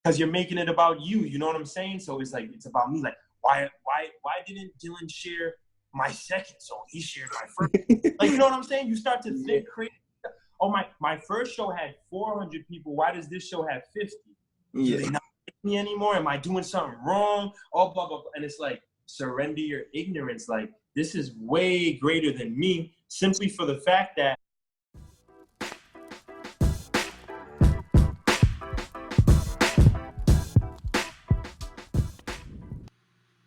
because you're making it about you. You know what I'm saying? So it's like, it's about me. Like, why didn't Dylan share my second song? He shared my first. Like, you know what I'm saying? You start to think crazy. Oh, my first show had 400 people. Why does this show have 50? Do they not like me anymore? Am I doing something wrong? Oh, blah, blah, blah. And it's like, surrender your ignorance. Like, this is way greater than me, simply for the fact that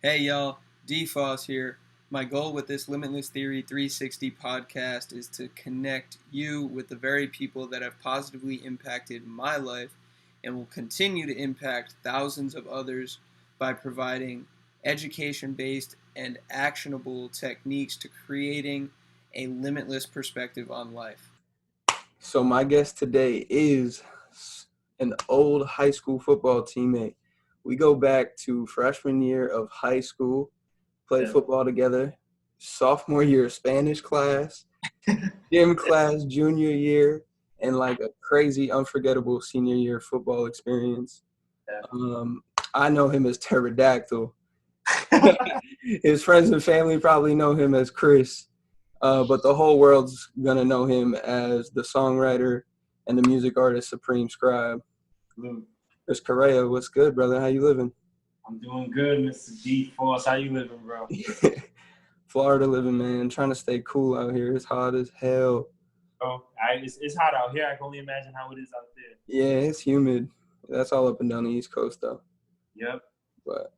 Hey y'all, DFOS here. My goal with this Limitless Theory 360 podcast is to connect you with the very people that have positively impacted my life and will continue to impact thousands of others by providing education-based and actionable techniques to creating a limitless perspective on life. So my guest today is an old high school football teammate. We go back to freshman year of high school, played football together, sophomore year Spanish class, gym class junior year, and like a crazy, unforgettable senior year football experience. I know him as Pterodactyl. His friends and family probably know him as Chris, but the whole world's going to know him as the songwriter and the music artist Supreme Scribe. Chris Correia, what's good, brother? How you living? I'm doing good, Mr. D-Force. How you living, bro? Florida living, man. Trying to stay cool out here. It's hot as hell. Oh, it's hot out here. I can only imagine how it is out there. Yeah, it's humid. That's all up and down the East Coast, though. Yep. But,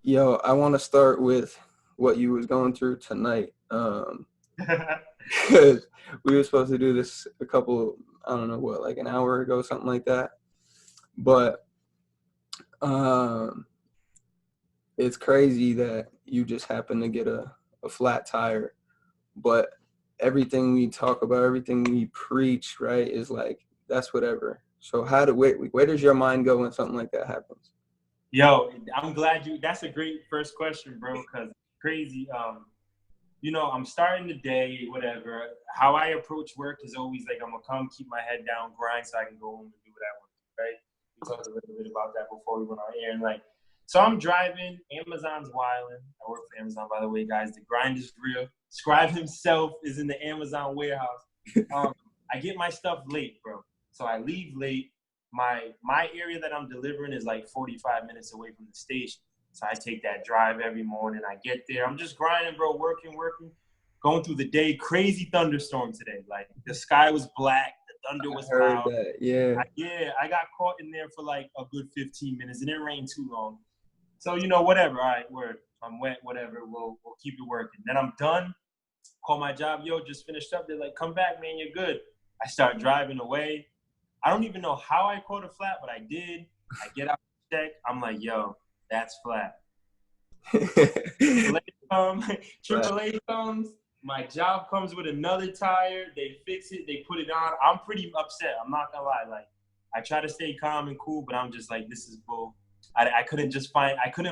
yo, I want to start with what you was going through tonight. Because we were supposed to do this a couple, I don't know what, like an hour ago, something like that. But it's crazy that you just happen to get a flat tire. But everything we talk about, everything we preach, right, is like, that's whatever. So where does your mind go when something like that happens? Yo, I'm glad that's a great first question, bro, because crazy. You know, I'm starting the day, whatever. How I approach work is always like, I'm going to come, keep my head down, grind so I can go home and do what I want to do, right? We talked a little bit about that before we went on air. And like, so I'm driving, Amazon's wilding. I work for Amazon, by the way, guys. The grind is real. Scribe himself is in the Amazon warehouse. I get my stuff late, bro. So I leave late. My area that I'm delivering is like 45 minutes away from the station. So I take that drive every morning. I get there. I'm just grinding, bro, working, going through the day. Crazy thunderstorm today. Like, the sky was black. The thunder was loud. That, yeah. I got caught in there for like a good 15 minutes. It didn't rain too long. So, you know, whatever. All right, word. I'm wet, whatever. We'll keep it working. Then I'm done. Call my job. Yo, just finished up. They're like, come back, man. You're good. I start driving away. I don't even know how I caught a flat, but I did. I get out the check. I'm like, yo, that's flat. AAA comes. My job comes with another tire. They fix it. They put it on. I'm pretty upset. I'm not gonna lie. Like, I try to stay calm and cool, but I'm just like, this is bull. I couldn't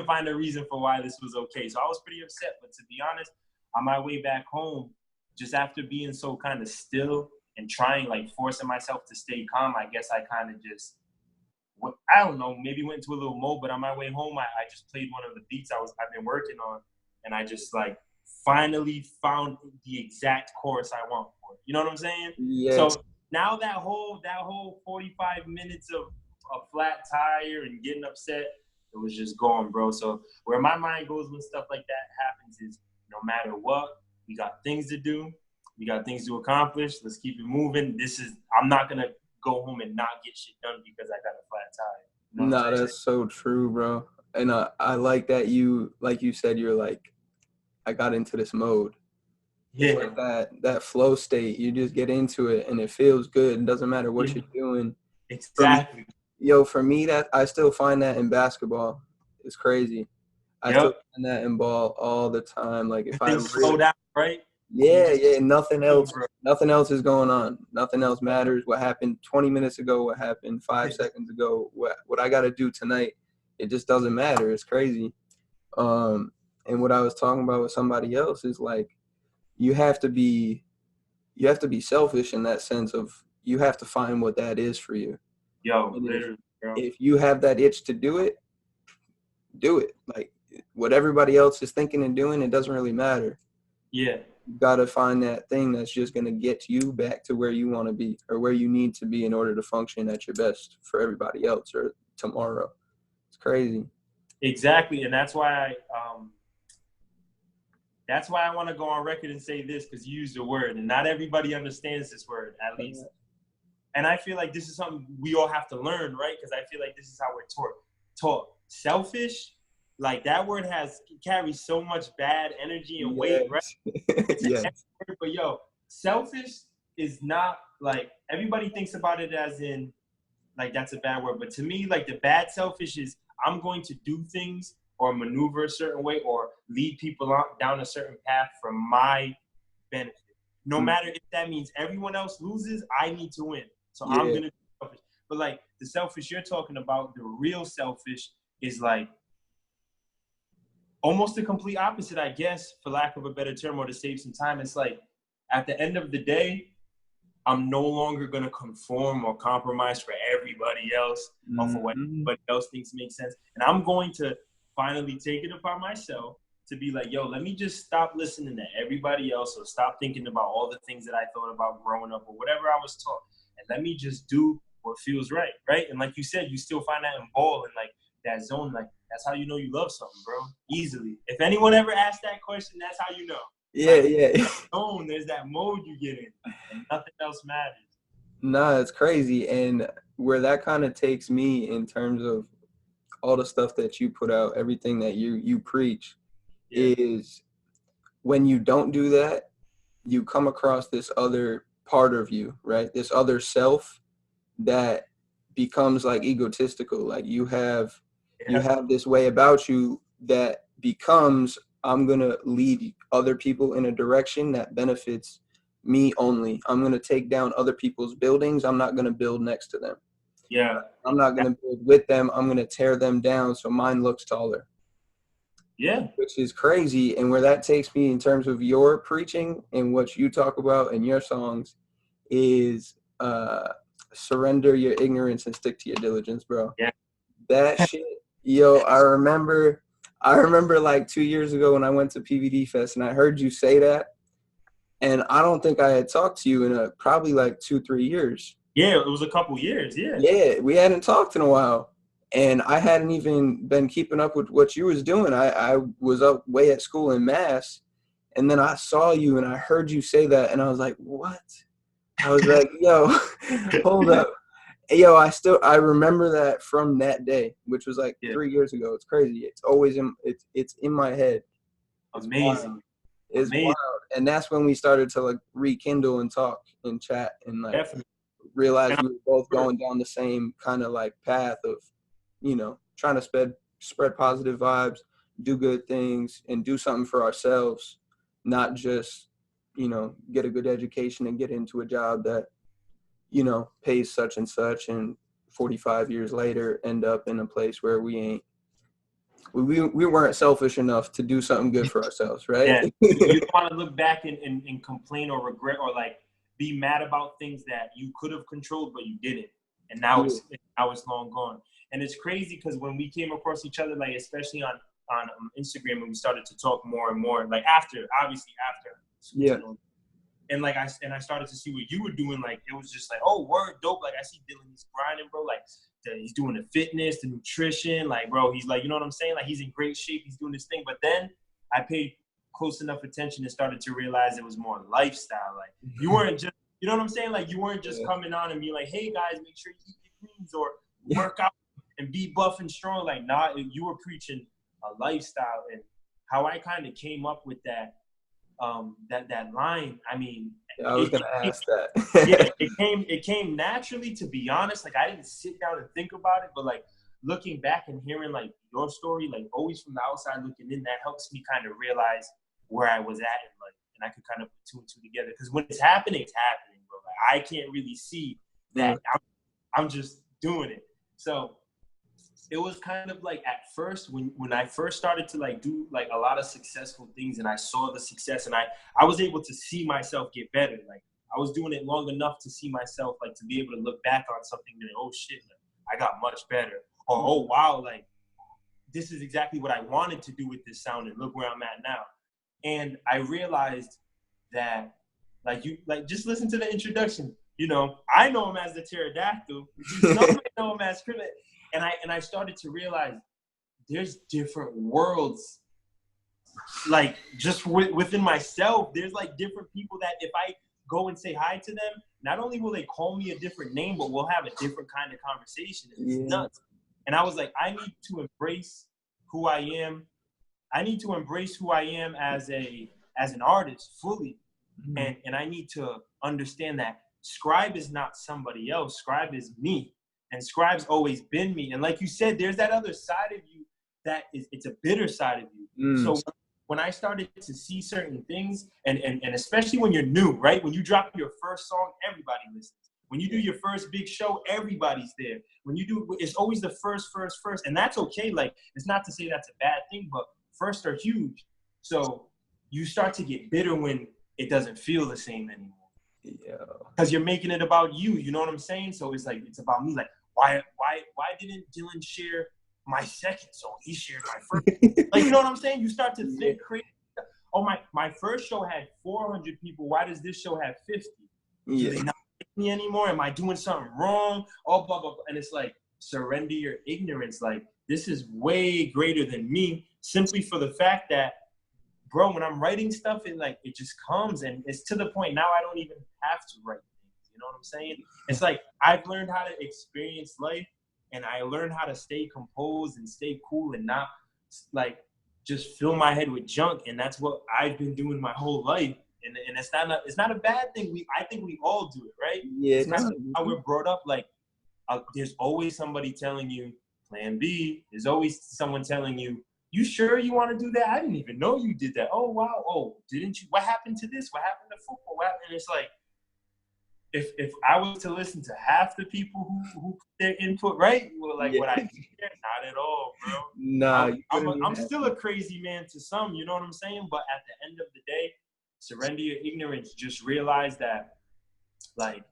find a reason for why this was okay. So I was pretty upset. But to be honest, on my way back home, just after being so kind of still and trying, like, forcing myself to stay calm, I guess I kind of just, I don't know, maybe went into a little mode. But on my way home, I just played one of the beats I've been working on, and I just like finally found the exact chorus I want for it. You know what I'm saying? Yes. So now that whole 45 minutes of a flat tire and getting upset, it was just gone, bro. So where my mind goes when stuff like that happens is, no matter what, we got things to do. We got things to accomplish. Let's keep it moving. I'm not going to go home and not get shit done because I got a flat tire. You know that's so true, bro. And I like that like you said, you're like, I got into this mode. Yeah. It's like that flow state. You just get into it and it feels good. It doesn't matter what you're doing. Exactly. For me, that I still find that in basketball. It's crazy. I still find that in ball all the time. Like, if I slow down, right? Yeah. Nothing else is going on. Nothing else matters. What happened 20 minutes ago, what happened 5 seconds ago, what I got to do tonight, it just doesn't matter. It's crazy. And what I was talking about with somebody else is like, you have to be selfish in that sense of, you have to find what that is for you. Yo, bro. If you have that itch to do it, do it. Like what everybody else is thinking and doing, it doesn't really matter. Yeah. You got to find that thing that's just going to get you back to where you want to be or where you need to be in order to function at your best for everybody else or tomorrow. It's crazy. Exactly. And that's why I want to go on record and say this, because you used the word and not everybody understands this word, at least. And I feel like this is something we all have to learn, right? Because I feel like this is how we're taught. Selfish, like that word carries so much bad energy and weight, right? It's an word, but yo, selfish is not like, everybody thinks about it as in like that's a bad word. But to me, like the bad selfish is I'm going to do things or maneuver a certain way or lead people down a certain path for my benefit. No matter if that means everyone else loses, I need to win. So I'm going to be selfish. But like the selfish you're talking about, the real selfish is like almost the complete opposite, I guess, for lack of a better term, or to save some time. It's like at the end of the day, I'm no longer going to conform or compromise for everybody else or for what everybody else thinks makes sense. And I'm going to finally take it upon myself to be like, yo, let me just stop listening to everybody else or stop thinking about all the things that I thought about growing up or whatever I was taught. And let me just do what feels right, right? And like you said, you still find that in ball and like that zone. Like, that's how you know you love something, bro. Easily. If anyone ever asked that question, that's how you know. There's that mode you get in and nothing else matters. Nah, it's crazy. And where that kind of takes me in terms of all the stuff that you put out, everything that you preach, is when you don't do that, you come across this other part of you, right? This other self that becomes like egotistical. Like you have this way about you that becomes, I'm going to lead other people in a direction that benefits me only. I'm going to take down other people's buildings. I'm not going to build next to them. Yeah. I'm not going to build with them. I'm going to tear them down so mine looks taller. Yeah. Which is crazy. And where that takes me in terms of your preaching and what you talk about in your songs is surrender your ignorance and stick to your diligence, bro. Yeah. That shit, yo, I remember like 2 years ago when I went to PVD FEST and I heard you say that. And I don't think I had talked to you in probably like 2-3 years. Yeah, it was a couple years, yeah. Yeah, we hadn't talked in a while. And I hadn't even been keeping up with what you was doing. I was up way at school in Mass. And then I saw you and I heard you say that. And I was like, what? I was like, yo, hold up. Yo, I remember that from that day, which was like 3 years ago. It's crazy. It's always it's in my head. It's amazing. Wild. It's wild. And that's when we started to like rekindle and talk and chat and like realize we were both going down the same kind of like path of, you know, trying to spread positive vibes, do good things, and do something for ourselves, not just, you know, get a good education and get into a job that, you know, pays such and such, and 45 years later end up in a place where we weren't selfish enough to do something good for ourselves, right? Yeah. You don't want to look back and complain or regret or like be mad about things that you could have controlled but you didn't, and now it's long gone. And it's crazy because when we came across each other, like especially on Instagram, when we started to talk more and more, like after. And like I started to see what you were doing, like it was just like, oh, word, dope. Like I see Dylan, he's grinding, bro. Like he's doing the fitness, the nutrition, like bro, he's like, you know what I'm saying? Like he's in great shape, he's doing this thing. But then I paid close enough attention and started to realize it was more lifestyle. Like you weren't just, you know what I'm saying? Like you weren't just coming on and being like, hey guys, make sure you eat your greens or work out and be buff and strong. Like nah, you were preaching a lifestyle. And how I kind of came up with that line, I mean, I was gonna ask that. Yeah, it came naturally, to be honest. Like I didn't sit down and think about it, but like looking back and hearing like your story, like always from the outside looking in, that helps me kind of realize where I was at, and I could kind of put two and two together. Because when it's happening, bro. Like I can't really see that. I'm just doing it. So it was kind of like at first when I first started to like do like a lot of successful things, and I saw the success, and I was able to see myself get better. Like I was doing it long enough to see myself, like to be able to look back on something and oh shit, I got much better. Or, oh, wow, like, this is exactly what I wanted to do with this sound, and look where I'm at now. And I realized that, like, just listen to the introduction. You know, I know him as the pterodactyl. You know him as Krillin. And I started to realize there's different worlds. Like, just within myself, there's like different people that if I go and say hi to them, not only will they call me a different name, but we'll have a different kind of conversation. It's nuts. And I was like, I need to embrace who I am. I need to embrace who I am as an artist fully. And I need to understand that Scribe is not somebody else. Scribe is me. And Scribe's always been me. And like you said, there's that other side of you that it's a bitter side of you. So when I started to see certain things, and especially when you're new, right? When you drop your first song, everybody listens. When you do your first big show, everybody's there. When you do, it's always the first. And that's okay. Like, it's not to say that's a bad thing, but first are huge. So you start to get bitter when it doesn't feel the same anymore. Yeah. Because you're making it about you. You know what I'm saying? So it's like, it's about me. Like, why didn't Dylan share my second song? He shared my first. Like, you know what I'm saying? You start to think crazy. Oh, my first show had 400 people. Why does this show have 50? Do they not like me anymore? Am I doing something wrong? Oh, blah, blah, blah. And it's like, surrender your ignorance. Like, this is way greater than me, simply for the fact that, bro, when I'm writing stuff, it just comes, and it's to the point now I don't even have to write things. You know what I'm saying? It's like I've learned how to experience life, and I learned how to stay composed and stay cool and not like just fill my head with junk. And that's what I've been doing my whole life. And it's not a bad thing. I think we all do it, right? Yeah, it's kind of how we're brought up. Like, there's always somebody telling you plan B. There's always someone telling you, you sure you want to do that? I didn't even know you did that. Oh, wow. Oh, didn't you? What happened to this? What happened to football? And it's like, if I was to listen to half the people who put their input, right? Well, like what I hear, not at all, bro. Nah, I'm still a crazy man to some, you know what I'm saying? But at the end of the day, surrender your ignorance. Just realize that, like,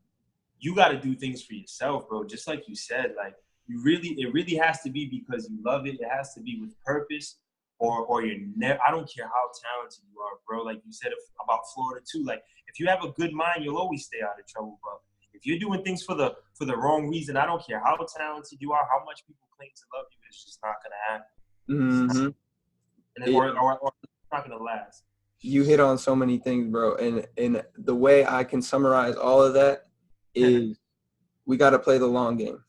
you got to do things for yourself, bro. Just like you said, like, it really has to be because you love it. It has to be with purpose, or you're never. I don't care how talented you are, bro. Like you said about Florida too. Like, if you have a good mind, you'll always stay out of trouble. But if you're doing things for the wrong reason, I don't care how talented you are, how much people claim to love you, it's just not gonna happen. Or it's not gonna last. You hit on so many things, bro. And the way I can summarize all of that is we got to play the long game.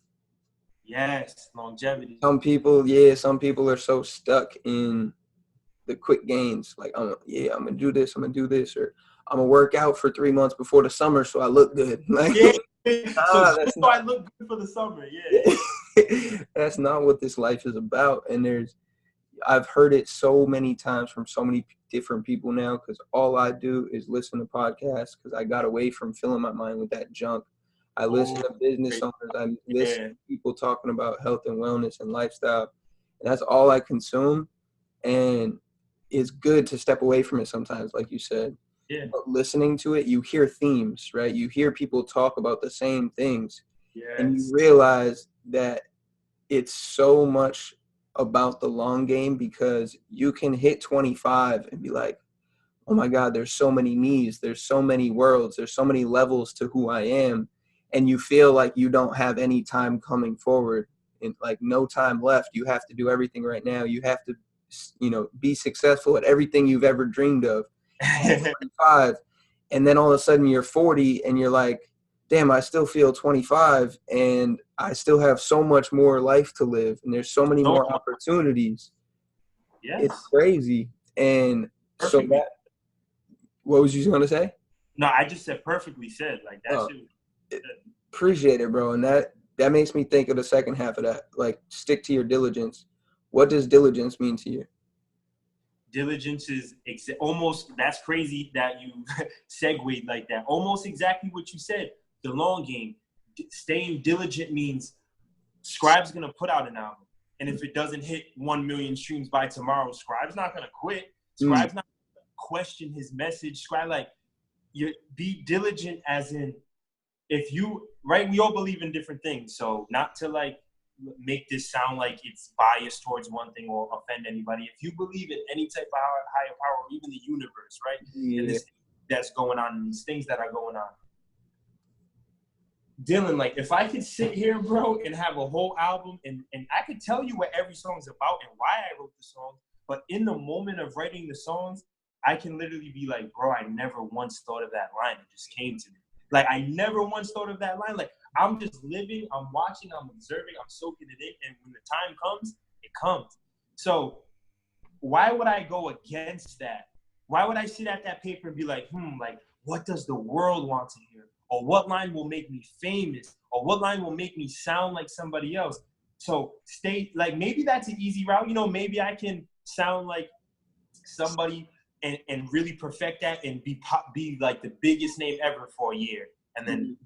Yes, longevity. Some people are so stuck in the quick gains. Like, I'm gonna do this, or I'm gonna work out for 3 months before the summer so I look good. Like, I look good for the summer. Yeah. That's not what this life is about. And I've heard it so many times from so many different people now, because all I do is listen to podcasts, because I got away from filling my mind with that junk. I listen to business owners. I listen to people talking about health and wellness and lifestyle. And that's all I consume. And it's good to step away from it sometimes, like you said. Yeah. But listening to it, you hear themes, right? You hear people talk about the same things. Yes. And you realize that it's so much about the long game, because you can hit 25 and be like, oh my God, there's so many me's, there's so many worlds, there's so many levels to who I am. And you feel like you don't have any time coming forward, and like no time left. You have to do everything right now. You have to, be successful at everything you've ever dreamed of. 25, and then all of a sudden you're 40 and you're like, damn, I still feel 25 and I still have so much more life to live, and there's so many more opportunities. Yes. It's crazy. And so what was you going to say? No, I just said perfectly said. Like, that appreciate it, bro. And that makes me think of the second half of that. Like, stick to your diligence. What does diligence mean to you? Diligence is almost, that's crazy that you segued like that. Almost exactly what you said. The long game. Staying diligent means Scribe's going to put out an album. And if it doesn't hit 1 million streams by tomorrow, Scribe's not going to quit. Scribe's not going to question his message. Scribe, like, you be diligent as in, if you, right, we all believe in different things. So not to, like, make this sound like it's biased towards one thing or offend anybody. If you believe in any type of higher power, or even the universe, right? Yeah. And this that's going on, and these things that are going on. Dylan, like, if I could sit here, bro, and have a whole album, and I could tell you what every song's about and why I wrote the song, but in the moment of writing the songs, I can literally be like, bro, I never once thought of that line. It just came to me. Like, I never once thought of that line. Like, I'm just living, I'm watching, I'm observing, I'm soaking it in, and when the time comes, it comes. So why would I go against that? Why would I sit at that paper and be like, like, what does the world want to hear? Or what line will make me famous? Or what line will make me sound like somebody else? So maybe that's an easy route. You know, maybe I can sound like somebody and really perfect that and be like the biggest name ever for a year. And then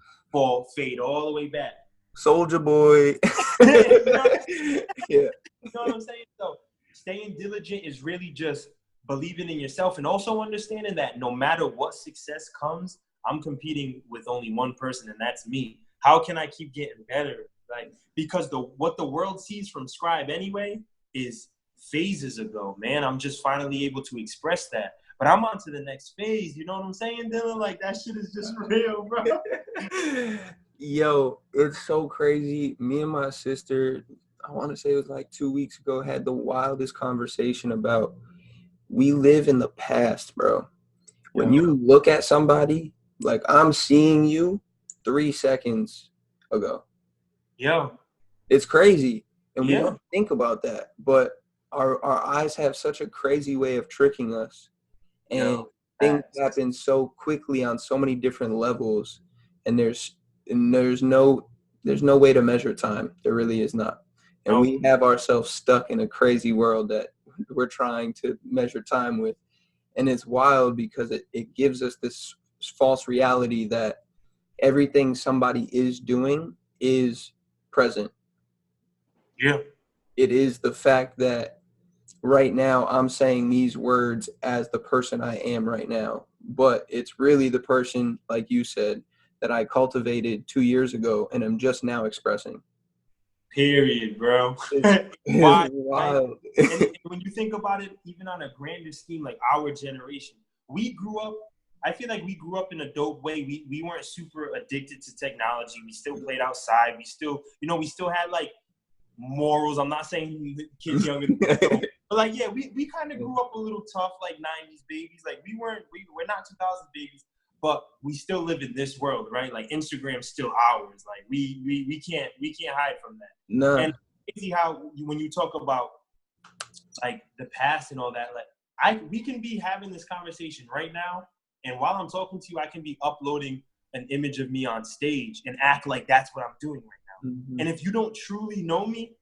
fade all the way back. Soldier Boy. You know Yeah. You know what I'm saying? So staying diligent is really just believing in yourself and also understanding that no matter what success comes, I'm competing with only one person, and that's me. How can I keep getting better? Like, because what the world sees from Scribe anyway is phases ago, man. I'm just finally able to express that. But I'm on to the next phase. You know what I'm saying, Dylan? Like, that shit is just real, bro. Yo, it's so crazy. Me and my sister, I want to say it was like 2 weeks ago, had the wildest conversation about we live in the past, bro. When you look at somebody, like, I'm seeing you 3 seconds ago. Yo. It's crazy. And we don't think about that. But our eyes have such a crazy way of tricking us. And things happen so quickly on so many different levels. And there's no way to measure time. There really is not. And we have ourselves stuck in a crazy world that we're trying to measure time with. And it's wild because it gives us this false reality that everything somebody is doing is present. Yeah. It is the fact that right now I'm saying these words as the person I am right now, but it's really the person, like you said, that I cultivated 2 years ago and I'm just now expressing. Period, bro. It's wild. And when you think about it, even on a grander scheme, like our generation, I feel like we grew up in a dope way. We weren't super addicted to technology. We still played outside. We still had like morals. I'm not saying kids younger than us, but like, yeah, we kind of grew up a little tough, like 90s babies. Like we're not 2000s babies, but we still live in this world, right? Like Instagram's still ours. Like we can't hide from that. No. And it's crazy how when you talk about like the past and all that, like we can be having this conversation right now, and while I'm talking to you, I can be uploading an image of me on stage and act like that's what I'm doing right now. Mm-hmm. And if you don't truly know me,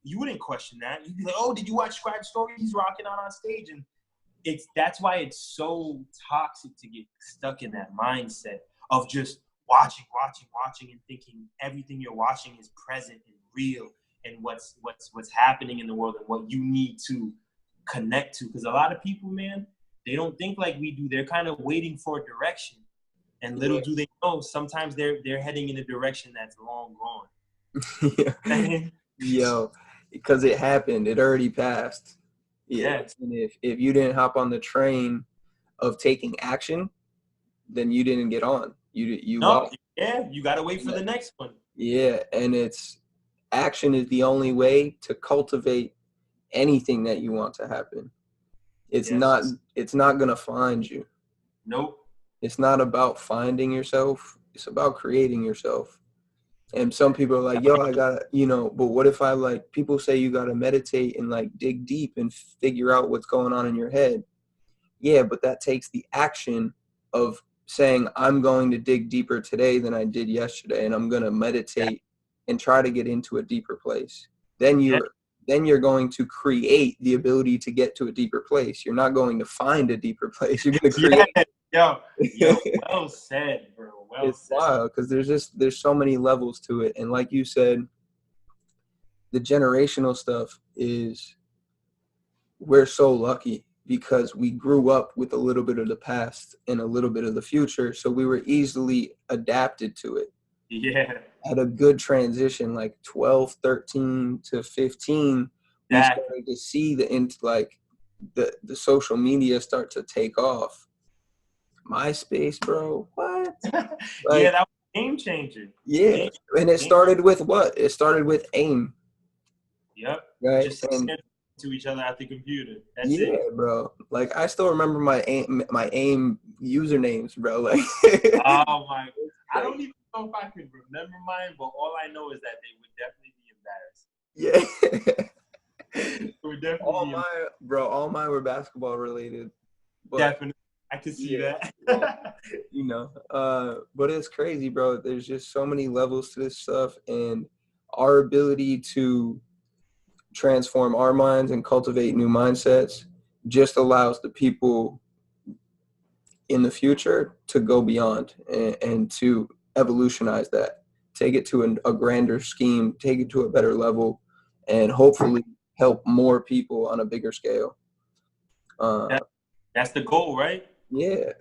you wouldn't question that. You'd be like, oh, did you watch Scribe's story? He's rocking out on stage. And that's why it's so toxic to get stuck in that mindset of just watching and thinking everything you're watching is present and real and what's happening in the world and what you need to connect to. Because a lot of people, man, they don't think like we do. They're kind of waiting for a direction. And little do they know, sometimes they're heading in a direction that's long gone. Yo, because it happened. It already passed. Yeah. Yes. And if you didn't hop on the train of taking action, then you didn't get on. You lost. Yeah, you gotta wait for the next one. Yeah, and action is the only way to cultivate anything that you want to happen. It's not gonna find you. Nope. It's not about finding yourself. It's about creating yourself. And some people are like, yo, I gotta, but what if people say you gotta meditate and like dig deep and figure out what's going on in your head. Yeah, but that takes the action of saying, I'm going to dig deeper today than I did yesterday, and I'm gonna meditate and try to get into a deeper place. Then you're going to create the ability to get to a deeper place. You're not going to find a deeper place. You're gonna create. Yo, well said, bro. It's wild because there's so many levels to it. And like you said, the generational stuff we're so lucky because we grew up with a little bit of the past and a little bit of the future. So we were easily adapted to it. Yeah. Had a good transition, like 12, 13 to 15. We started to see the social media start to take off. MySpace, bro. What? Yeah, that was a game changer. Yeah. And it started with what? It started with AIM. Yep. Right. Just to each other at the computer. That's yeah, it. bro. Like I still remember my AIM usernames, bro. Like oh my, I don't even know if I could remember mine, but all I know is that they would definitely be embarrassed. Yeah. They would definitely all mine were basketball related. But definitely. I could see that. You know. But it's crazy, bro. There's just so many levels to this stuff, and our ability to transform our minds and cultivate new mindsets just allows the people in the future to go beyond and to evolutionize that, take it to a grander scheme, take it to a better level, and hopefully help more people on a bigger scale. That's the goal, right? Yeah,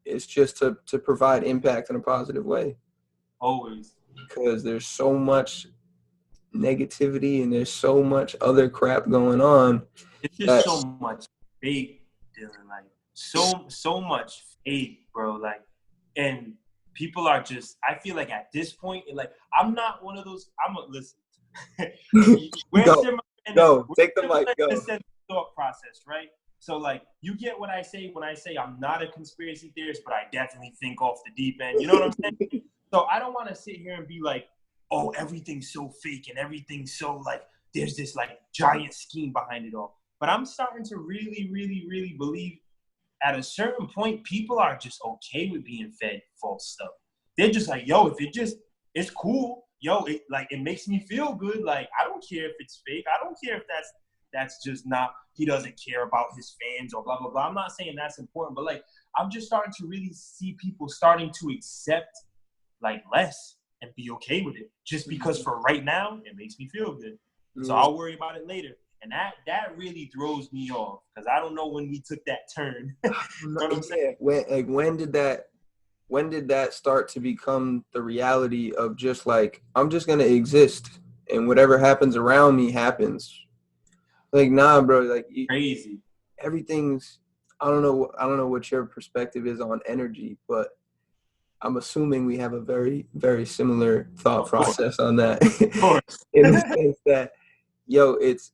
it's just to provide impact in a positive way. Always. Because there's so much negativity and there's so much other crap going on. It's just so much fake, Dylan. Like so much fake, bro. Like, and people are just. I feel like at this point, like I'm not one of those. Listen. Go. Take the mic. Go. Thought process, right? So like, you get what I say when I say I'm not a conspiracy theorist, but I definitely think off the deep end. You know what I'm saying? So I don't want to sit here and be like, oh, everything's so fake and everything's so like, there's this like giant scheme behind it all. But I'm starting to really, really, really believe at a certain point, people are just okay with being fed false stuff. They're just like, yo, it's cool. Yo, it makes me feel good. Like, I don't care if it's fake. I don't care if that's just not, he doesn't care about his fans or blah, blah, blah. I'm not saying that's important, but like, I'm just starting to really see people starting to accept like less and be okay with it just because for right now, it makes me feel good. So I'll worry about it later. And that really throws me off because I don't know when we took that turn. You know what I'm saying? When did that start to become the reality of just like, I'm just going to exist and whatever happens around me happens? Like, nah, bro, like crazy. Everything's, I don't know what your perspective is on energy, but I'm assuming we have a very, very similar thought process on that. Of course. In the sense that, yo, it's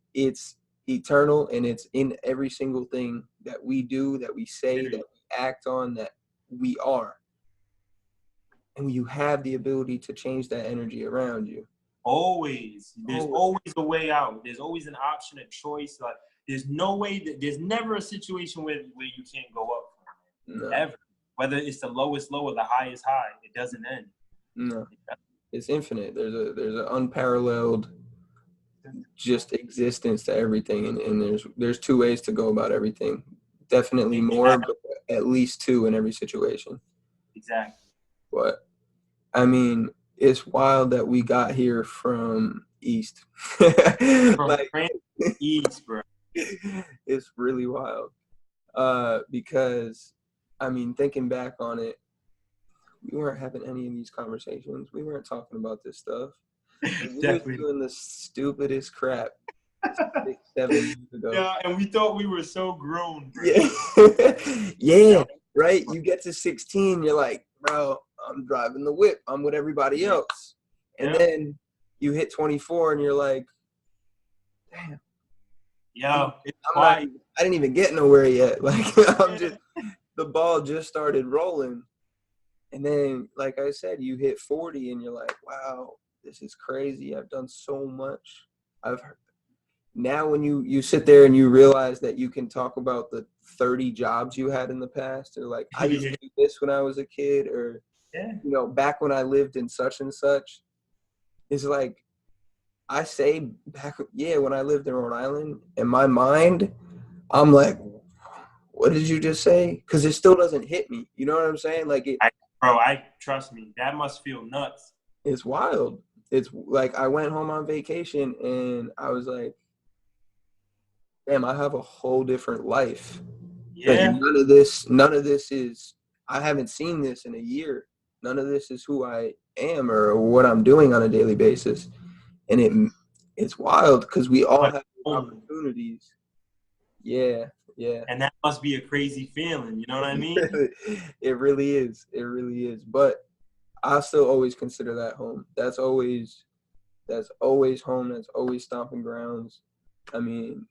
eternal and it's in every single thing that we do, that we say, that we act on, that we are. And you have the ability to change that energy around you. Always. There's always a way out. There's always an option, a choice. Like, there's never a situation where you can't go up. No. Ever. Whether it's the lowest low or the highest high, it doesn't end. No. It's infinite. There's an unparalleled just existence to everything, and there's two ways to go about everything. Definitely more, but at least two in every situation. Exactly. But I mean, it's wild that we got here from East. From East, bro. It's really wild. Because I mean, thinking back on it, we weren't having any of these conversations. We weren't talking about this stuff. We were doing the stupidest crap 6, 7 years ago. Yeah, and we thought we were so grown, bro. Yeah. Yeah, right? You get to 16, you're like, bro, I'm driving the whip. I'm with everybody else. And then you hit 24 and you're like, damn. Yeah. I didn't even get nowhere yet. Like, the ball just started rolling. And then, like I said, you hit 40 and you're like, wow, this is crazy. I've done so much. Now when you sit there and you realize that you can talk about the 30 jobs you had in the past, or like, I used to do this when I was a kid, or, back when I lived in such and such, it's like, I say back, when I lived in Rhode Island, in my mind, I'm like, what did you just say? Because it still doesn't hit me. You know what I'm saying? Like, trust me, that must feel nuts. It's wild. It's like I went home on vacation and I was like, damn, I have a whole different life. Yeah. Like, none of this is, I haven't seen this in a year None of this is who I am or what I'm doing on a daily basis. And it's wild because we all have opportunities. Yeah. And that must be a crazy feeling, you know what I mean? It really is. It really is. But I still always consider that home. That's always home. That's always stomping grounds. I mean,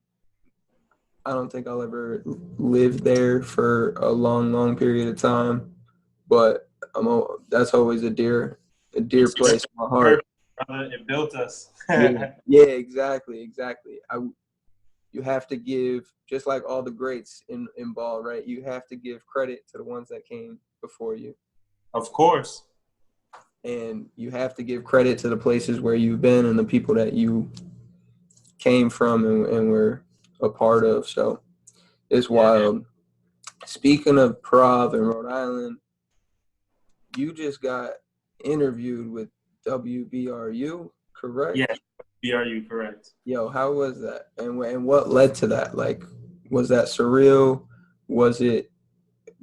I don't think I'll ever live there for a long period of time, but that's always a dear place in my heart. It built us. Yeah, exactly. You have to give, just like all the greats in ball, right? You have to give credit to the ones that came before you. Of course. And you have to give credit to the places where you've been and the people that you came from and were a part of. So it's wild. Speaking of Prov and Rhode Island, you just got interviewed with WBRU, correct? Yeah, WBRU, correct. Yo, how was that? And what led to that? Like, was that surreal? Was it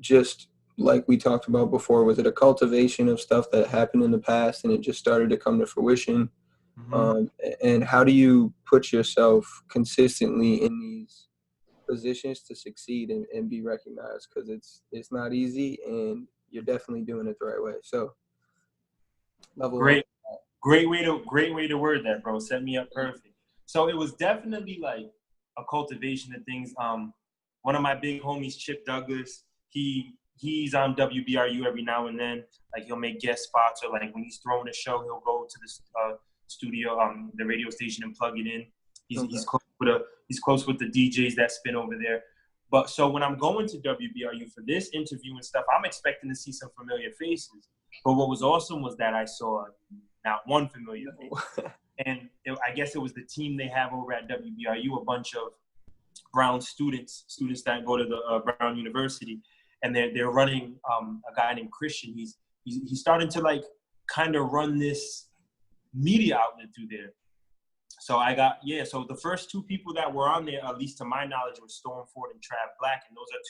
just like we talked about before? Was it a cultivation of stuff that happened in the past and it just started to come to fruition? Mm-hmm. And how do you put yourself consistently in these positions to succeed and be recognized? Because it's not easy, and you're definitely doing it the right way. So, great way to word that, bro. Set me up perfect. So it was definitely like a cultivation of things. One of my big homies, Chip Douglas, he's on WBRU every now and then. Like, he'll make guest spots, or like when he's throwing a show, he'll go to the studio, the radio station, and plug it in. He's close with the DJs that spin over there. But so when I'm going to WBRU for this interview and stuff, I'm expecting to see some familiar faces. But what was awesome was that I saw not one familiar face. And I guess it was the team they have over at WBRU, a bunch of Brown students that go to the Brown University. And they're running a guy named Christian. He's starting to like kind of run this media outlet through there. So so the first two people that were on there, at least to my knowledge, were Storm Ford and Trav Black. And those are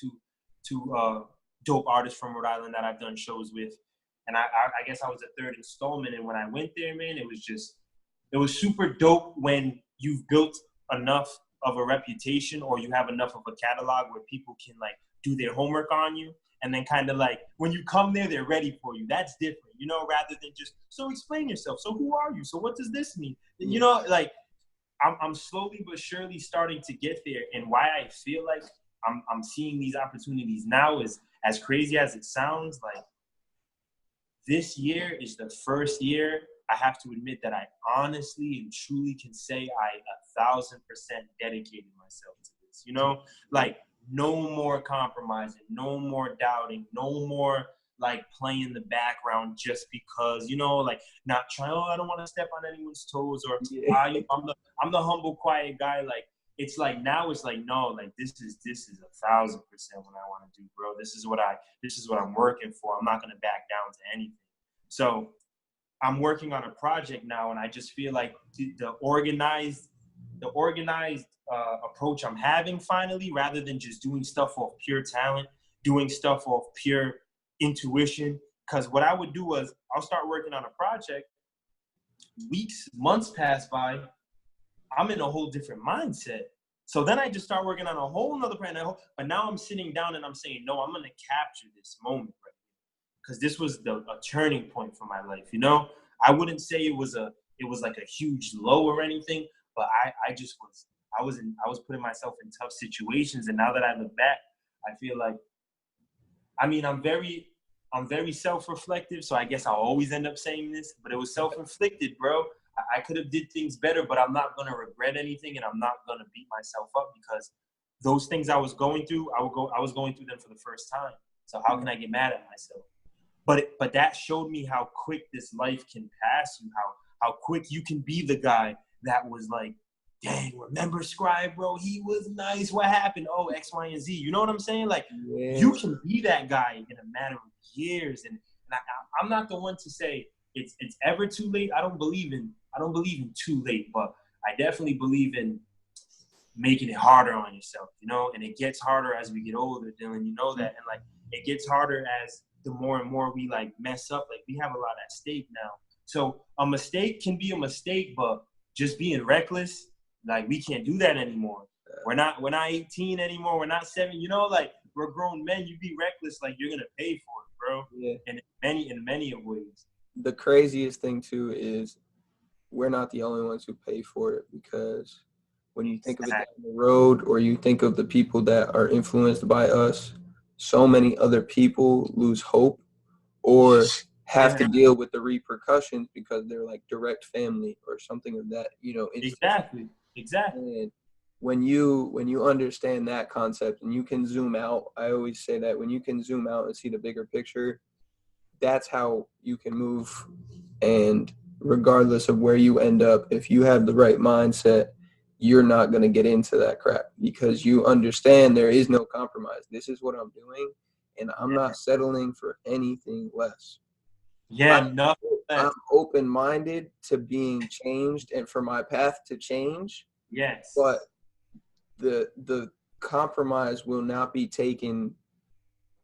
two dope artists from Rhode Island that I've done shows with. And I guess I was the third installment. And when I went there, man, it was super dope when you've built enough of a reputation or you have enough of a catalog where people can like do their homework on you. And then kind of like when you come there, they're ready for you. That's different, you know, rather than just, so explain yourself. So who are you? So what does this mean? You know, like I'm slowly but surely starting to get there. And why I feel like I'm seeing these opportunities now is, as crazy as it sounds, like this year is the first year I have to admit that I honestly and truly can say I 1,000% dedicated myself to this, you know, like no more compromising, no more doubting, no more like playing the background just because, you know, like not trying, I don't want to step on anyone's toes, or I'm the humble, quiet guy. Like, it's like, now it's like, no, like this is 1,000% what I want to do, bro. This is what I'm working for. I'm not going to back down to anything. So I'm working on a project now, and I just feel like the organized approach I'm having finally, rather than just doing stuff off pure talent, doing stuff off pure intuition. Because what I would do was I'll start working on a project, months pass by, I'm in a whole different mindset. So then I just start working on a whole nother project. But now I'm sitting down and I'm saying, no, I'm going to capture this moment right here. Because this was a turning point for my life, you know? I wouldn't say it was like a huge low or anything, but I was putting myself in tough situations. And now that I look back, I feel like, I mean, I'm very self-reflective, so I guess I'll always end up saying this, but it was self-inflicted, bro. I could have did things better, but I'm not going to regret anything, and I'm not going to beat myself up, because those things I was going through, I was going through them for the first time. So how can I get mad at myself? But that showed me how quick this life can pass you, how quick you can be the guy that was like, dang, remember Scribe, bro? He was nice. What happened? Oh, X, Y, and Z. You know what I'm saying? Like, You can be that guy in a matter of years. And I'm not the one to say it's ever too late. I don't believe in too late, but I definitely believe in making it harder on yourself, you know? And it gets harder as we get older, Dylan. You know that. And like, it gets harder as the more and more we like mess up. Like we have a lot at stake now. So a mistake can be a mistake, but just being reckless, like we can't do that anymore. We're not 18 anymore. We're not 7. You know, like we're grown men. You be reckless, like you're gonna pay for it, bro. Yeah. And in many ways. The craziest thing too is we're not the only ones who pay for it, because when you think of it down the road, or you think of the people that are influenced by us, so many other people lose hope or have to deal with the repercussions because they're like direct family or something of that, Exactly. And when you understand that concept and you can zoom out, I always say that when you can zoom out and see the bigger picture, that's how you can move. And regardless of where you end up, if you have the right mindset, you're not going to get into that crap, because you understand there is no compromise. This is what I'm doing, and I'm not settling for anything less. I'm open-minded to being changed and for my path to change. Yes. But the compromise will not be taken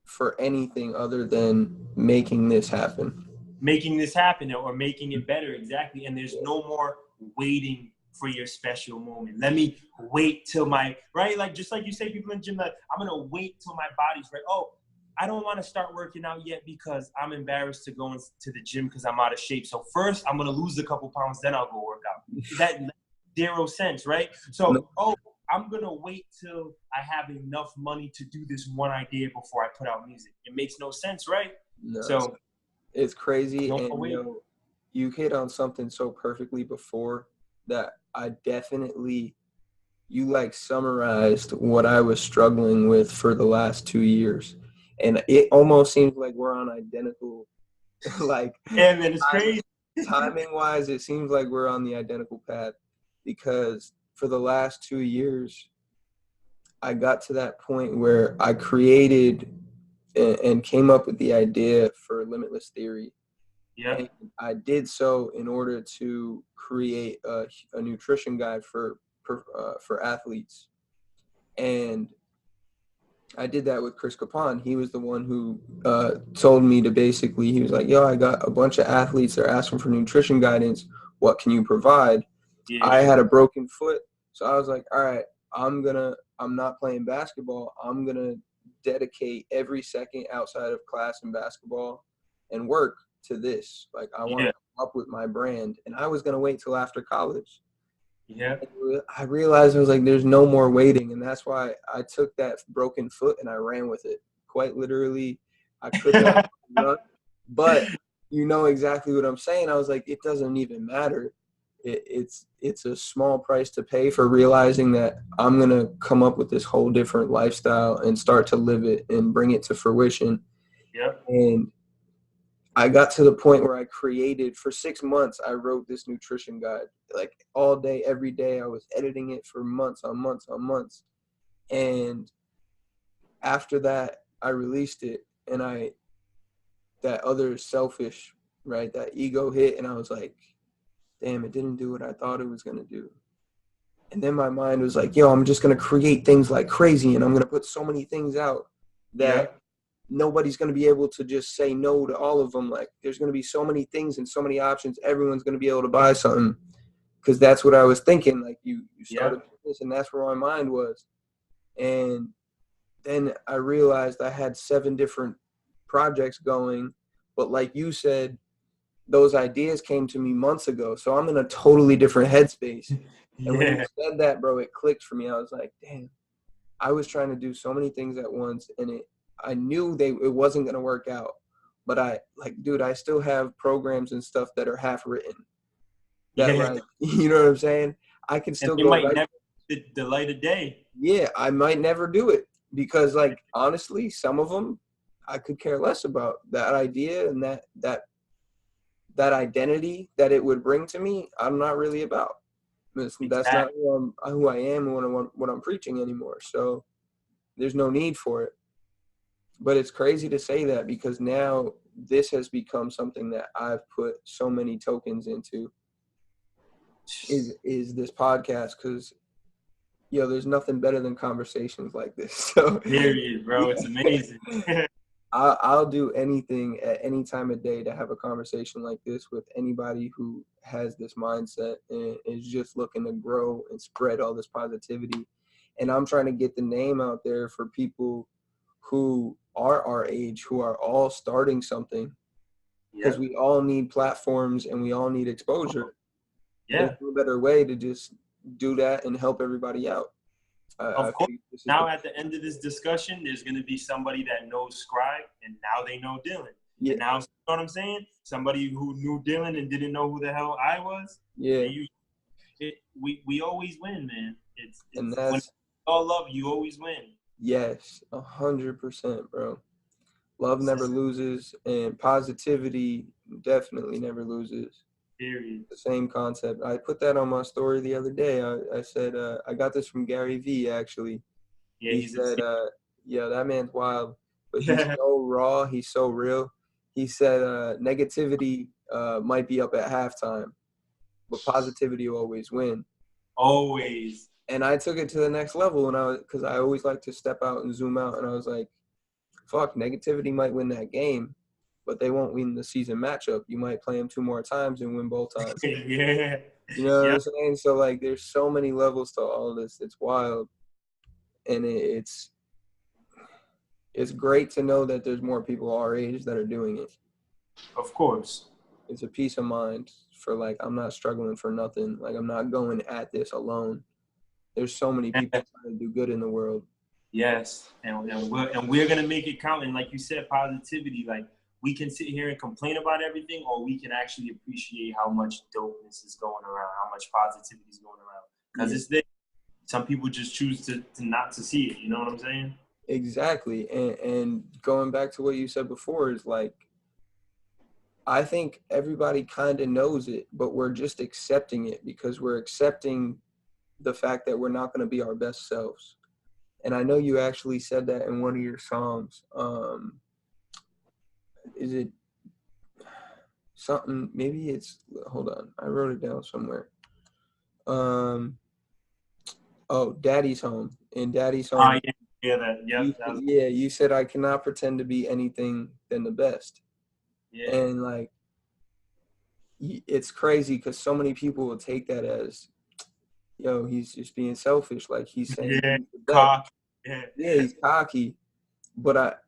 for anything other than making this happen. Or making it better. Exactly. And there's no more waiting for your special moment. Let me wait till right? Like, just like you say, people in the gym, like, I'm going to wait till my body's ready. Oh, I don't want to start working out yet because I'm embarrassed to go into the gym because I'm out of shape. So first I'm going to lose a couple pounds, then I'll go work out. That makes 0 sense, right? So, I'm going to wait till I have enough money to do this one idea before I put out music. It makes no sense, right? No, so it's crazy. And you hit on something so perfectly before that I definitely, you like summarized what I was struggling with for the last 2 years. And it almost seems like we're on identical, like, yeah, man, it's crazy. Timing wise, it seems like we're on the identical path, because for the last 2 years, I got to that point where I created and came up with the idea for Limitless Theory. Yeah. And I did so in order to create a nutrition guide for athletes. And I did that with Chris Capon. He was the one who told me to basically, he was like, yo, I got a bunch of athletes that are asking for nutrition guidance. What can you provide? Yeah. I had a broken foot. So I was like, all right, I'm not playing basketball. I'm going to dedicate every second outside of class and basketball and work to this. Like, I want to come up with my brand. And I was going to wait till after college. Yeah. I realized I was like, there's no more waiting. And that's why I took that broken foot and I ran with it. Quite literally, I could not run. But you know exactly what I'm saying. I was like, it doesn't even matter. It's a small price to pay for realizing that I'm going to come up with this whole different lifestyle and start to live it and bring it to fruition. Yep. And I got to the point where I created, for 6 months, I wrote this nutrition guide. Like, all day, every day, I was editing it for months on months on months. And after that, I released it, and that other selfish, right, that ego hit, and I was like, damn, it didn't do what I thought it was going to do. And then my mind was like, yo, I'm just going to create things like crazy, and I'm going to put so many things out that nobody's going to be able to just say no to all of them. Like, there's going to be so many things and so many options. Everyone's going to be able to buy something, because that's what I was thinking. Like, you started this, and that's where my mind was. And then I realized I had 7 different projects going. But like you said, those ideas came to me months ago. So I'm in a totally different headspace. And when you said that, bro, it clicked for me. I was like, damn, I was trying to do so many things at once, and I knew it wasn't going to work out. But I still have programs and stuff that are half written. Like, you know what I'm saying? I can still go. Might never the light of day. Yeah, I might never do it, because, like, honestly, some of them I could care less about. That idea and that identity that it would bring to me, I'm not really about. That's not who I am and what I'm preaching anymore. So there's no need for it. But it's crazy to say that, because now this has become something that I've put so many tokens into is this podcast, because, there's nothing better than conversations like this. So period, bro. It's amazing. I'll do anything at any time of day to have a conversation like this with anybody who has this mindset and is just looking to grow and spread all this positivity. And I'm trying to get the name out there for people who are our age, who are all starting something, because we all need platforms and we all need exposure. Yeah. There's no better way to just do that and help everybody out. Of course. Now, at the end of this discussion, there's going to be somebody that knows Scribe, and now they know Dylan. Yeah. And now, you know what I'm saying? Somebody who knew Dylan and didn't know who the hell I was. Yeah. We always win, man. And that's, when all love, you always win. Yes, 100%, bro. Love never loses, and positivity definitely never loses. Period. The same concept. I put that on my story the other day. I said, I got this from Gary Vee, actually. Yeah, he said, yeah, that man's wild, but he's so raw. He's so real. He said, negativity might be up at halftime, but positivity will always win. Always. And I took it to the next level, and because I always like to step out and zoom out, and I was like, fuck, negativity might win that game, but they won't win the season matchup. You might play them 2 more times and win both times. Yeah. You know what I'm saying? So, like, there's so many levels to all this. It's wild. And it's great to know that there's more people our age that are doing it. Of course. It's a peace of mind for, like, I'm not struggling for nothing. Like, I'm not going at this alone. There's so many people trying to do good in the world. Yes, and we're gonna make it count. And like you said, positivity. Like, we can sit here and complain about everything, or we can actually appreciate how much dopeness is going around, how much positivity is going around. Because it's there. Some people just choose to not to see it. You know what I'm saying? Exactly. And going back to what you said before is, like, I think everybody kind of knows it, but we're just accepting it because we're accepting the fact that we're not going to be our best selves. And I know you actually said that in one of your Psalms. Is it something? Maybe it's, hold on. I wrote it down somewhere. Daddy's Home. In Daddy's Home. You said, I cannot pretend to be anything than the best. Yeah. And, like, it's crazy because so many people will take that as, yo, he's just being selfish. Like, he's saying he's the best. Yeah, he's cocky. But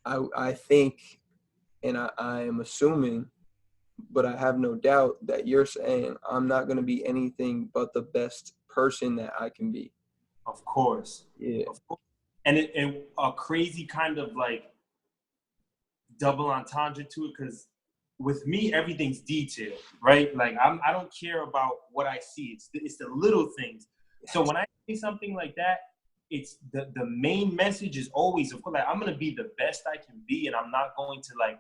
I think, and I am assuming, but I have no doubt that you're saying I'm not going to be anything but the best person that I can be. Of course. Yeah. Of course. And a crazy kind of, like, double entendre to it, because with me, everything's detailed, right? Like, I don't care about what I see. It's the little things. So when I say something like that, it's the main message is always, of course, like, I'm going to be the best I can be, and I'm not going to, like,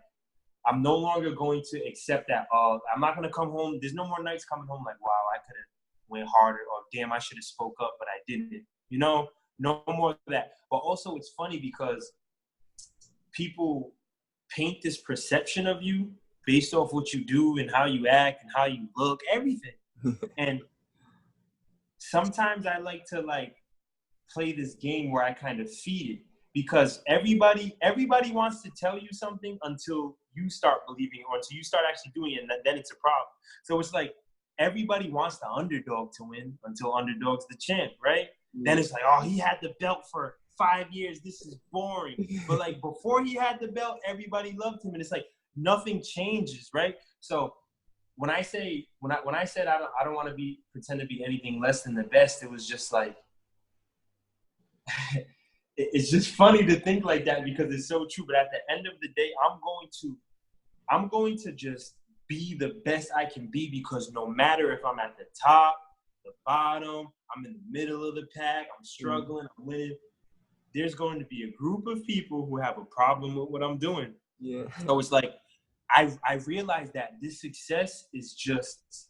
I'm no longer going to accept that. I'm not going to come home. There's no more nights coming home like, wow, I could have went harder, or damn, I should have spoke up, but I didn't. You know, no more of that. But also, it's funny because people paint this perception of you based off what you do and how you act and how you look, everything. And sometimes I like to, like, play this game where I kind of feed it, because everybody wants to tell you something until you start believing it, or until you start actually doing it, and then it's a problem. So it's like everybody wants the underdog to win until underdog's the champ, right? Mm-hmm. Then it's like, oh, he had the belt for 5 years. This is boring. But, like, before he had the belt, everybody loved him, and it's like nothing changes, right? So when I said I don't want to pretend to be anything less than the best, it was just like, it's just funny to think like that because it's so true. But at the end of the day, I'm going to just be the best I can be, because no matter if I'm at the top, the bottom, I'm in the middle of the pack, I'm struggling, I'm winning, there's going to be a group of people who have a problem with what I'm doing. Yeah. So it's like, I realized that this success is just,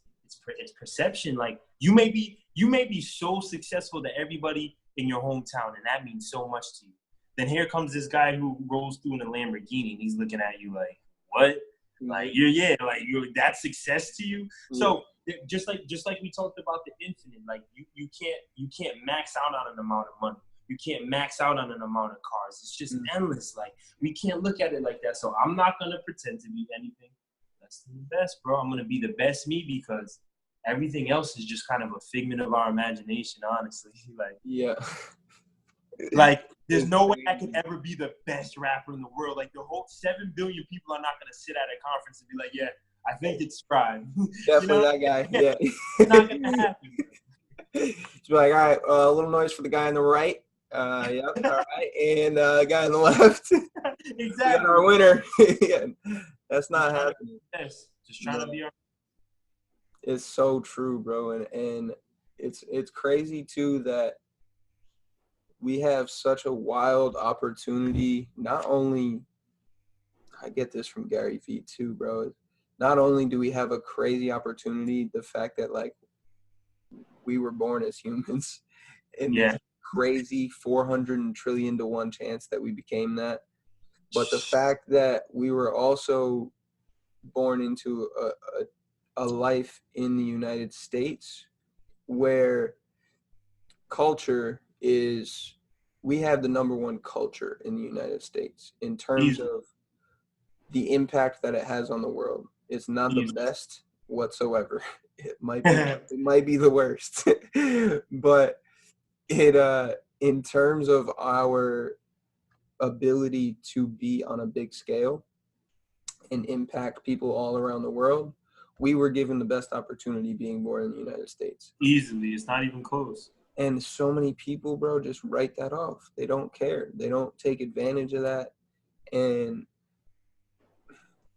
it's perception. Like, you may be so successful to everybody in your hometown, and that means so much to you. Then here comes this guy who rolls through in a Lamborghini, and he's looking at you like, what? Mm-hmm. Like, you're that's success to you. Mm-hmm. So just like we talked about the infinite, like, you can't max out on an amount of money. You can't max out on an amount of cars. It's just endless. Like, we can't look at it like that. So I'm not going to pretend to be anything less than the best, bro. I'm going to be the best me, because everything else is just kind of a figment of our imagination, honestly. Like, yeah. Like, there's no way I could ever be the best rapper in the world. Like, the whole 7 billion people are not going to sit at a conference and be like, yeah, I think it's Prime. Definitely that guy. Yeah. It's not going to happen. It's like, all right, a little noise for the guy on the right. Yep, all right. And guy on the left. Exactly. Our winner. Yeah, that's not happening. Yes, just trying to be our. It's so true, bro. And it's crazy, too, that we have such a wild opportunity. Not only, I get this from Gary Vee, too, bro. Not only do we have a crazy opportunity, the fact that, like, we were born as humans, and this crazy 400 trillion to 1 chance that we became that. But the fact that we were also born into a life in the United States where culture is, we have the #1 culture in the United States in terms of the impact that it has on the world. It's not the best whatsoever. It might be the worst. But it in terms of our ability to be on a big scale and impact people all around the world, we were given the best opportunity being born in the United States. Easily. It's not even close. And so many people, bro, just write that off. They don't care. They don't take advantage of that. And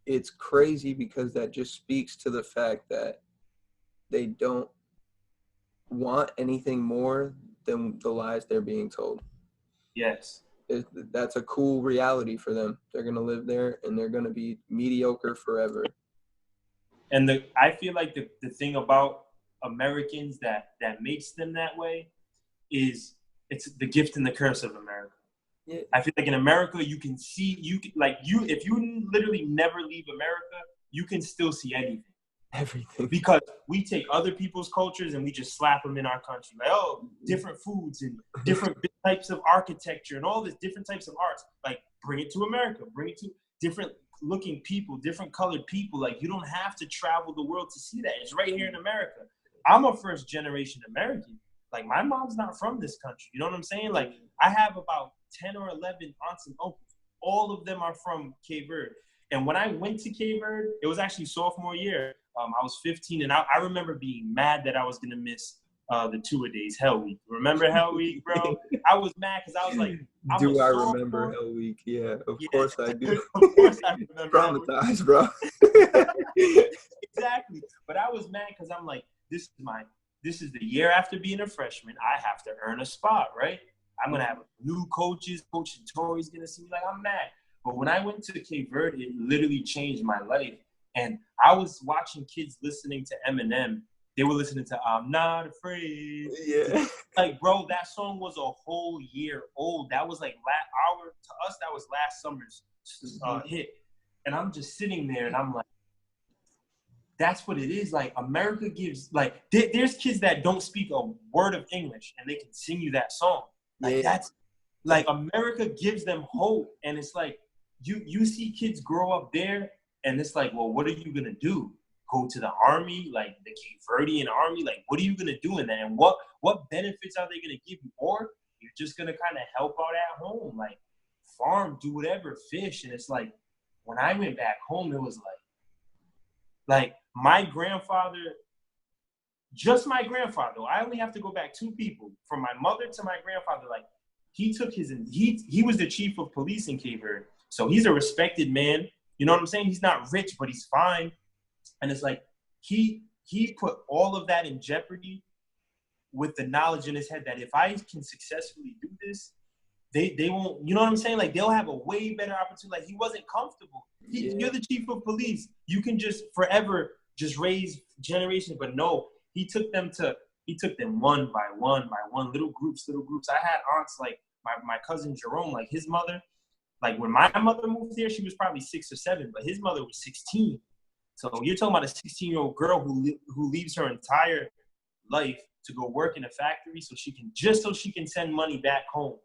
it's crazy because that just speaks to the fact that they don't want anything more than the lies they're being told. Yes. That's a cool reality for them. They're going to live there and they're going to be mediocre forever. And I feel like the thing about Americans that makes them that way is it's the gift and the curse of America. Yeah. I feel like in America, you can see, if you literally never leave America, you can still see anything. Everything. Because we take other people's cultures and we just slap them in our country. Like, oh, different foods and different types of architecture and all this different types of arts. Like, bring it to America. Bring it to different looking people, different colored people. Like, you don't have to travel the world to see that. It's right here in America. I'm a first generation American. Like, my mom's not from this country. You know what I'm saying? Like, I have about 10 or 11 aunts and uncles. All of them are from Cape Verde. And when I went to Cape Verde, it was actually sophomore year. I was 15, and I remember being mad that I was going to miss the two-a-days, Hell Week. Remember Hell Week, bro? I was mad because I was like, do I remember Hell Week? Yeah, of course I do. Of course I remember. Traumatized, bro. Exactly. But I was mad because I'm like, this is the year after being a freshman. I have to earn a spot, right? I'm going to have new coaches. Coach Tori's going to see me. Like, I'm mad. But when I went to Cape Verde, it literally changed my life. And I was watching kids listening to Eminem. They were listening to I'm Not Afraid. Yeah. Like, bro, that song was a whole year old. That was like to us, that was last summer's hit. And I'm just sitting there and I'm like, that's what it is. Like, America gives, like, there's kids that don't speak a word of English and they can sing you that song. Like, that's, like, America gives them hope. And it's like, you see kids grow up there and it's like, well, what are you going to do? Go to the army, like the Cape Verdean army? Like, what are you going to do in that? And what benefits are they going to give you? Or you're just going to kind of help out at home, like farm, do whatever, fish. And it's like, when I went back home, it was like my grandfather, just my grandfather. I only have to go back 2 people, from my mother to my grandfather. Like, he took he was the chief of police in Cape Verde. So he's a respected man. You know what I'm saying? He's not rich, but he's fine. And it's like, he put all of that in jeopardy with the knowledge in his head that if I can successfully do this, they won't, you know what I'm saying? Like, they'll have a way better opportunity. Like, he wasn't comfortable. You're the chief of police. You can just forever just raise generations. But no, he took them one by one, little groups. I had aunts like my cousin Jerome, like his mother. Like, when my mother moved here, she was probably 6 or 7, but his mother was 16. So you're talking about a 16-year-old girl who leaves her entire life to go work in a factory so she can send money back home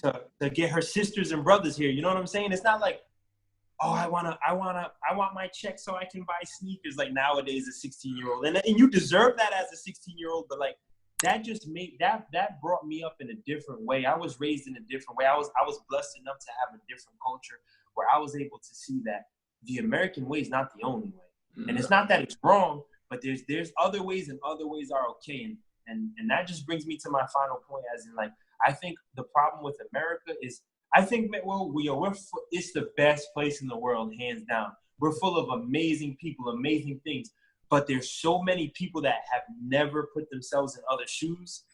to get her sisters and brothers here. You know what I'm saying? It's not like, oh, I want my check so I can buy sneakers like nowadays a 16-year-old. And you deserve that as a 16-year-old, but like that just made that brought me up in a different way. I was raised in a different way. I was blessed enough to have a different culture where I was able to see that the American way is not the only way. And it's not that it's wrong, but there's other ways, and other ways are okay. And that just brings me to my final point, as in, like, I think the problem with America is, I think, it's the best place in the world, hands down. We're full of amazing people, amazing things, but there's so many people that have never put themselves in other shoes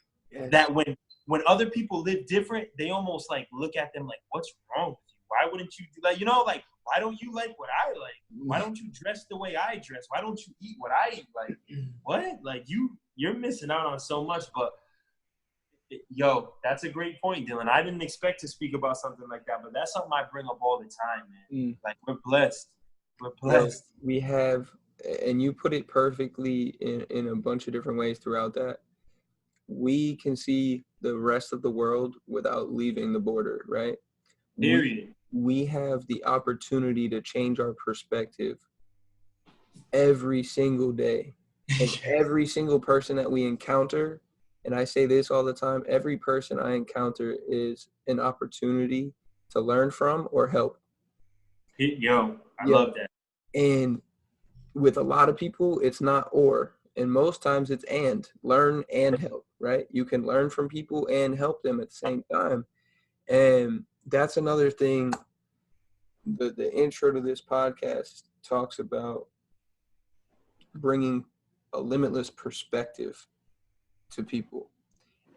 that when other people live different, they almost like look at them like, what's wrong with you? Why wouldn't you do like, like, why don't you like what I like? Why don't you dress the way I dress? Why don't you eat what I eat? Like, what? Like, you're missing out on so much. But yo, that's a great point, Dylan. I didn't expect to speak about something like that, but that's something I bring up all the time, man. Like, we're blessed. We're blessed. We have, and you put it perfectly in a bunch of different ways throughout that. We can see the rest of the world without leaving the border, right? Period. We have the opportunity to change our perspective every single day. And every single person that we encounter, and I say this all the time, every person I encounter is an opportunity to learn from or help. Yo, I love that. And with a lot of people, it's not or. And most times it's and. Learn and help, right? You can learn from people and help them at the same time. And that's another thing. The intro to this podcast talks about bringing a limitless perspective to people.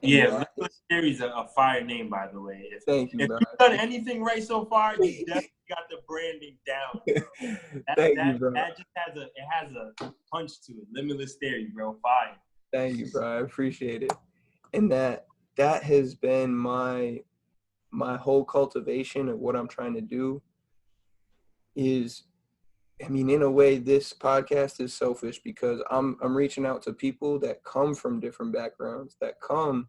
And Limitless Theory is a fire name, by the way. Thank you, if you've done anything right so far, you definitely got the branding down. That just has a punch to it. Limitless Theory, bro. Fire. Thank you, bro. I appreciate it. And that has been my whole cultivation of what I'm trying to do is, I mean, in a way, this podcast is selfish because I'm reaching out to people that come from different backgrounds, that come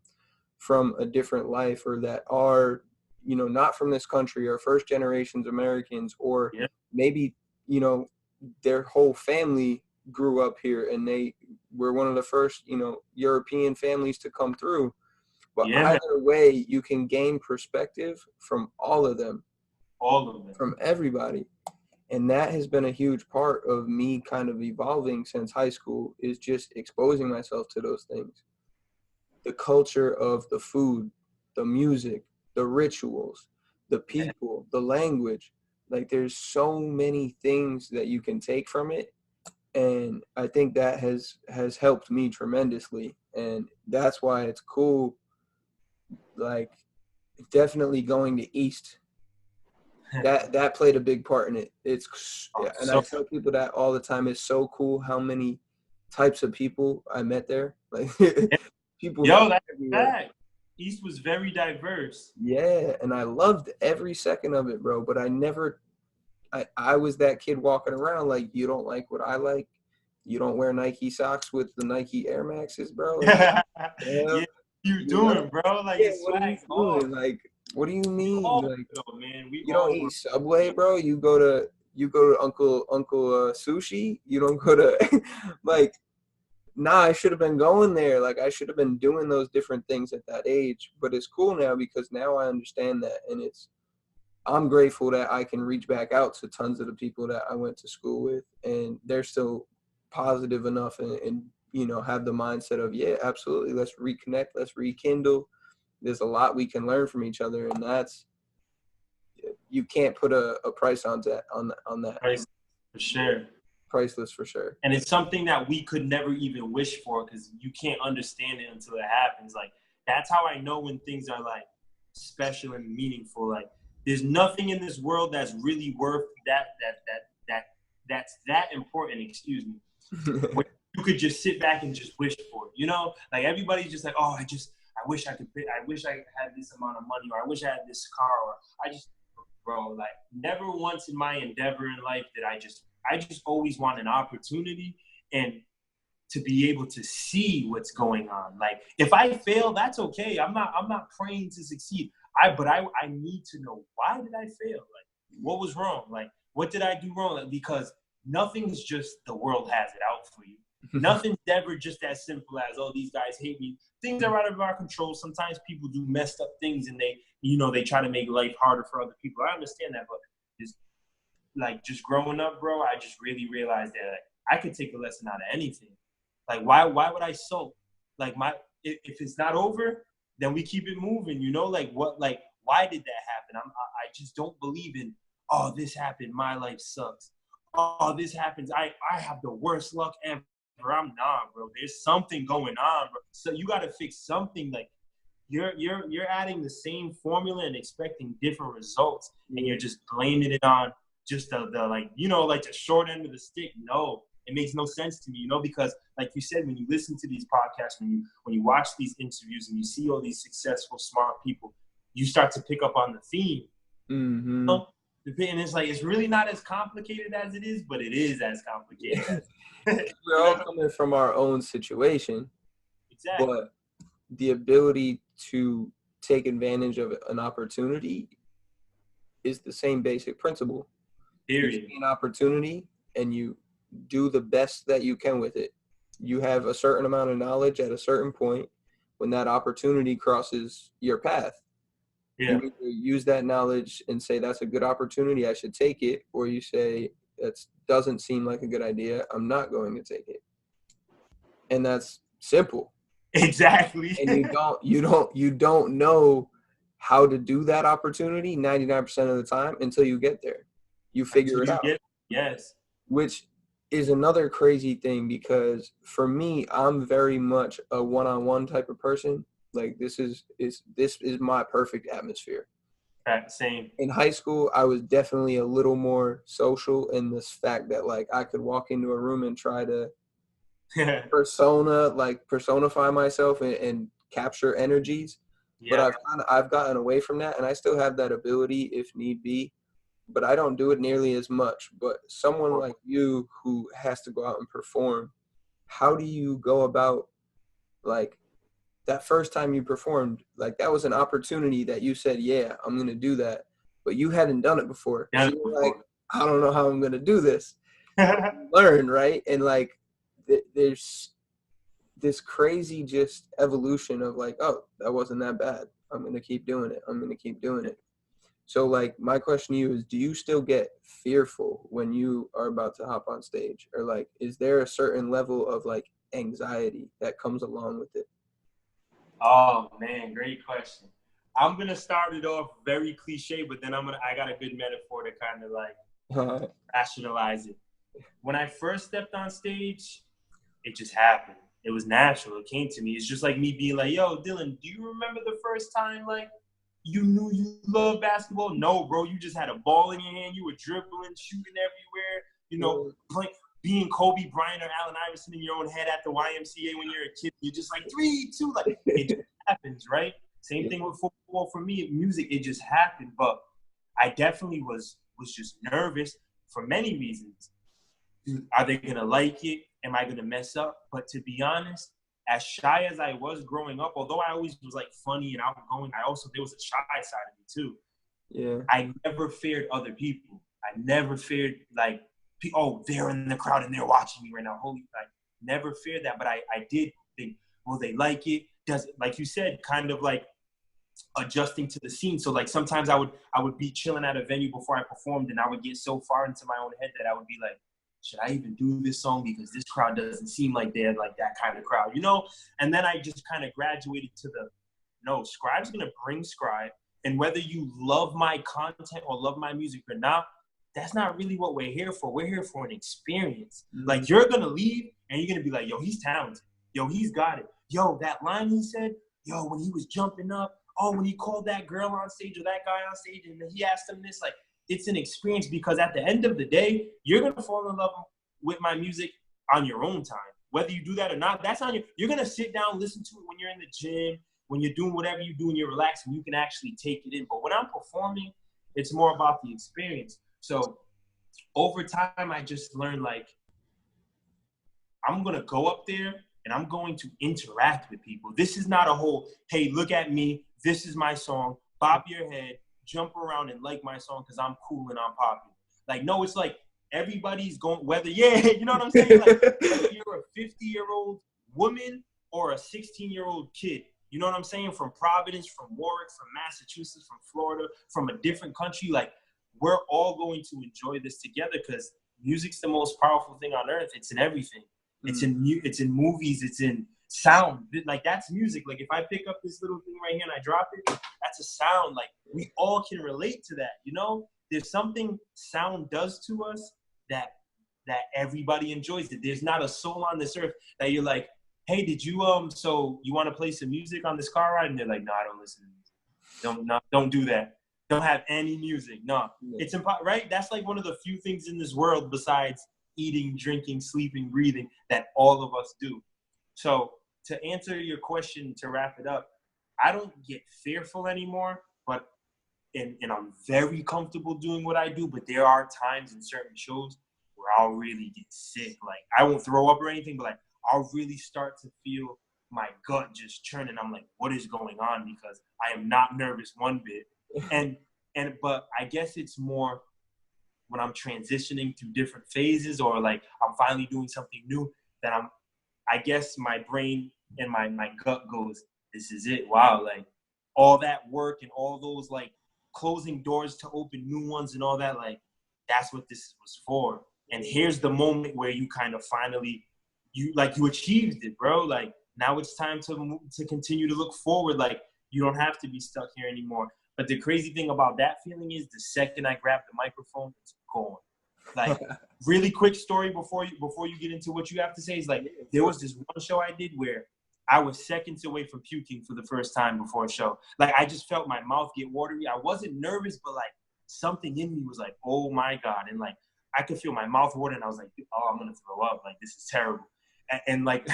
from a different life, or that are, not from this country, or first generations Americans, or maybe, their whole family grew up here and they were one of the first, European families to come through. But either way, you can gain perspective from all of them, from everybody. And that has been a huge part of me kind of evolving since high school, is just exposing myself to those things. The culture of the food, the music, the rituals, the people, the language. Like, there's so many things that you can take from it. And I think that has helped me tremendously. And that's why it's cool, like, definitely going to East. That played a big part in it. I tell people that all the time. It's so cool how many types of people I met there. Like, people. Yo, that's fact. East was very diverse. Yeah, and I loved every second of it, bro. But I was that kid walking around like, you don't like what I like. You don't wear Nike socks with the Nike Air Maxes, bro. Like, you doing, bro? Like, what are you doing? Like, what do you mean? Like, man, you don't eat Subway, bro. You go to Uncle Sushi. You don't go to like. Nah, I should have been going there. Like, I should have been doing those different things at that age. But it's cool now because now I understand that, and I'm grateful that I can reach back out to tons of the people that I went to school with, and they're still positive enough and have the mindset of, yeah, absolutely, let's reconnect, let's rekindle. There's a lot we can learn from each other, and that's, you can't put a price on that. Priceless, for sure. Priceless, for sure. And it's something that we could never even wish for because you can't understand it until it happens. Like, that's how I know when things are like special and meaningful. Like, there's nothing in this world that's really worth that's that important. Excuse me. Where you could just sit back and just wish for it. Like, everybody's just like, oh, I wish I had this amount of money, or I wish I had this car, or bro, like, never once in my endeavor in life did I just always want an opportunity. And to be able to see what's going on. Like, if I fail, that's okay. I'm not praying to succeed. But I need to know, why did I fail? Like, what was wrong? Like, what did I do wrong? Like, because nothing's just the world has it out for you. Nothing's ever just as simple as, oh, these guys hate me. Things are out of our control. Sometimes people do messed up things, and they try to make life harder for other people. I understand that, but just growing up, bro, I just really realized that I could take a lesson out of anything. Like, why would I sulk? Like, if it's not over, then we keep it moving, Like, why did that happen? I just don't believe in, oh, this happened, my life sucks. Oh, this happens, I have the worst luck ever. I'm not, bro. There's something going on, bro. So you got to fix something. Like, you're adding the same formula and expecting different results, and you're just blaming it on just the the short end of the stick. No, it makes no sense to me, because like you said, when you listen to these podcasts, when you watch these interviews and you see all these successful, smart people, you start to pick up on the theme. Mm-hmm. And it's like, it's really not as complicated as it is, but it is as complicated. We're all coming from our own situation. Exactly. But the ability to take advantage of an opportunity is the same basic principle. Period. You see an opportunity and you do the best that you can with it. You have a certain amount of knowledge at a certain point. When that opportunity crosses your path, you either use that knowledge and say, that's a good opportunity, I should take it, or you say, that doesn't seem like a good idea, I'm not going to take it. And that's simple. Exactly. And you don't know how to do that opportunity 99% of the time until you get there. You figure it out. Yes. Which is another crazy thing, because for me, I'm very much a one-on-one type of person. Like, this is my perfect atmosphere. Same. In high school, I was definitely a little more social in this fact that, like, I could walk into a room and try to personify myself and capture energies. Yeah. But I've gotten away from that, and I still have that ability if need be, but I don't do it nearly as much. But someone like you who has to go out and perform, how do you go about, like, that first time you performed? Like, that was an opportunity that you said, yeah, I'm going to do that, but you hadn't done it before. So you're like, I don't know how I'm going to do this. Learn, right? And like, there's this crazy just evolution of like, oh, that wasn't that bad, I'm going to keep doing it. So, like, my question to you is, do you still get fearful when you are about to hop on stage? Or, like, is there a certain level of, like, anxiety that comes along with it? Oh, man, great question. I'm going to start it off very cliche, but then I got a good metaphor to kind of, like, rationalize it. When I first stepped on stage, it just happened. It was natural. It came to me. It's just like me being like, yo, Dylan, do you remember the first time, like, you knew you loved basketball? No, bro. You just had a ball in your hand. You were dribbling, shooting everywhere, playing, being Kobe Bryant or Allen Iverson in your own head at the YMCA when you're a kid. You're just like 3, 2, like, it just happens, right? Same thing with football for me. Music, it just happened. But I definitely was just nervous for many reasons. Are they going to like it? Am I going to mess up? But to be honest, as shy as I was growing up, although I always was, like, funny and outgoing, there was a shy side of me too. Yeah. I never feared other people. I never feared, like, oh, they're in the crowd and they're watching me right now. Never feared that. But I did think, will they like it? Does it, like you said, kind of like adjusting to the scene. So, like, sometimes I would be chilling at a venue before I performed, and I would get so far into my own head that I would be like, should I even do this song? Because this crowd doesn't seem like they're like that kind of crowd, And then I just kind of graduated to Scribe's going to bring Scribe. And whether you love my content or love my music or not, that's not really what we're here for. We're here for an experience. Mm-hmm. Like, you're going to leave and you're going to be like, yo, he's talented. Yo, he's got it. Yo, that line he said, yo, when he was jumping up, oh, when he called that girl on stage or that guy on stage and he asked him this, like, it's an experience, because at the end of the day, you're going to fall in love with my music on your own time. Whether you do that or not, that's on you. You're going to sit down, listen to it when you're in the gym, when you're doing whatever you do and you're relaxed, and you can actually take it in. But when I'm performing, it's more about the experience. So over time, I just learned, like, I'm going to go up there and I'm going to interact with people. This is not a whole, hey, look at me. This is my song. Bob your head, jump around and like my song because I'm cool and I'm popular. Like, no, it's like everybody's going, whether, you know what I'm saying? Like, whether you're a 50-year-old woman or a 16-year-old kid, you know what I'm saying? From Providence, from Warwick, from Massachusetts, from Florida, from a different country, like, we're all going to enjoy this together because music's the most powerful thing on earth. It's in everything. It's in movies. It's in sound. Like, that's music. Like, if I pick up this little thing right here and I drop it, that's a sound. Like, we all can relate to that, you know? There's something sound does to us that everybody enjoys it. There's not a soul on this earth that you're like, hey, did you so you want to play some music on this car ride? And they're like, no, I don't listen to music. Don't do that. Don't have any music. No, it's impossible, right? That's like one of the few things in this world besides eating, drinking, sleeping, breathing that all of us do. So to answer your question, to wrap it up, I don't get fearful anymore, but and I'm very comfortable doing what I do. But there are times in certain shows where I'll really get sick. Like, I won't throw up or anything, but like, I'll really start to feel my gut just churning. I'm like, what is going on? Because I am not nervous one bit. But I guess it's more when I'm transitioning through different phases or like I'm finally doing something new that I guess my brain and my gut goes, this is it. Wow. Like, all that work and all those like closing doors to open new ones and all that, like, that's what this was for. And here's the moment where you kind of finally, you achieved it, bro. Like, now it's time to continue to look forward. Like, you don't have to be stuck here anymore. But the crazy thing about that feeling is the second I grab the microphone, it's gone. Like, really quick story before you get into what you have to say is like, there was this one show I did where I was seconds away from puking for the first time before a show. Like, I just felt my mouth get watery. I wasn't nervous, but like something in me was like, oh my God. And like, I could feel my mouth watering. And I was like, oh, I'm going to throw up. Like, this is terrible. And like,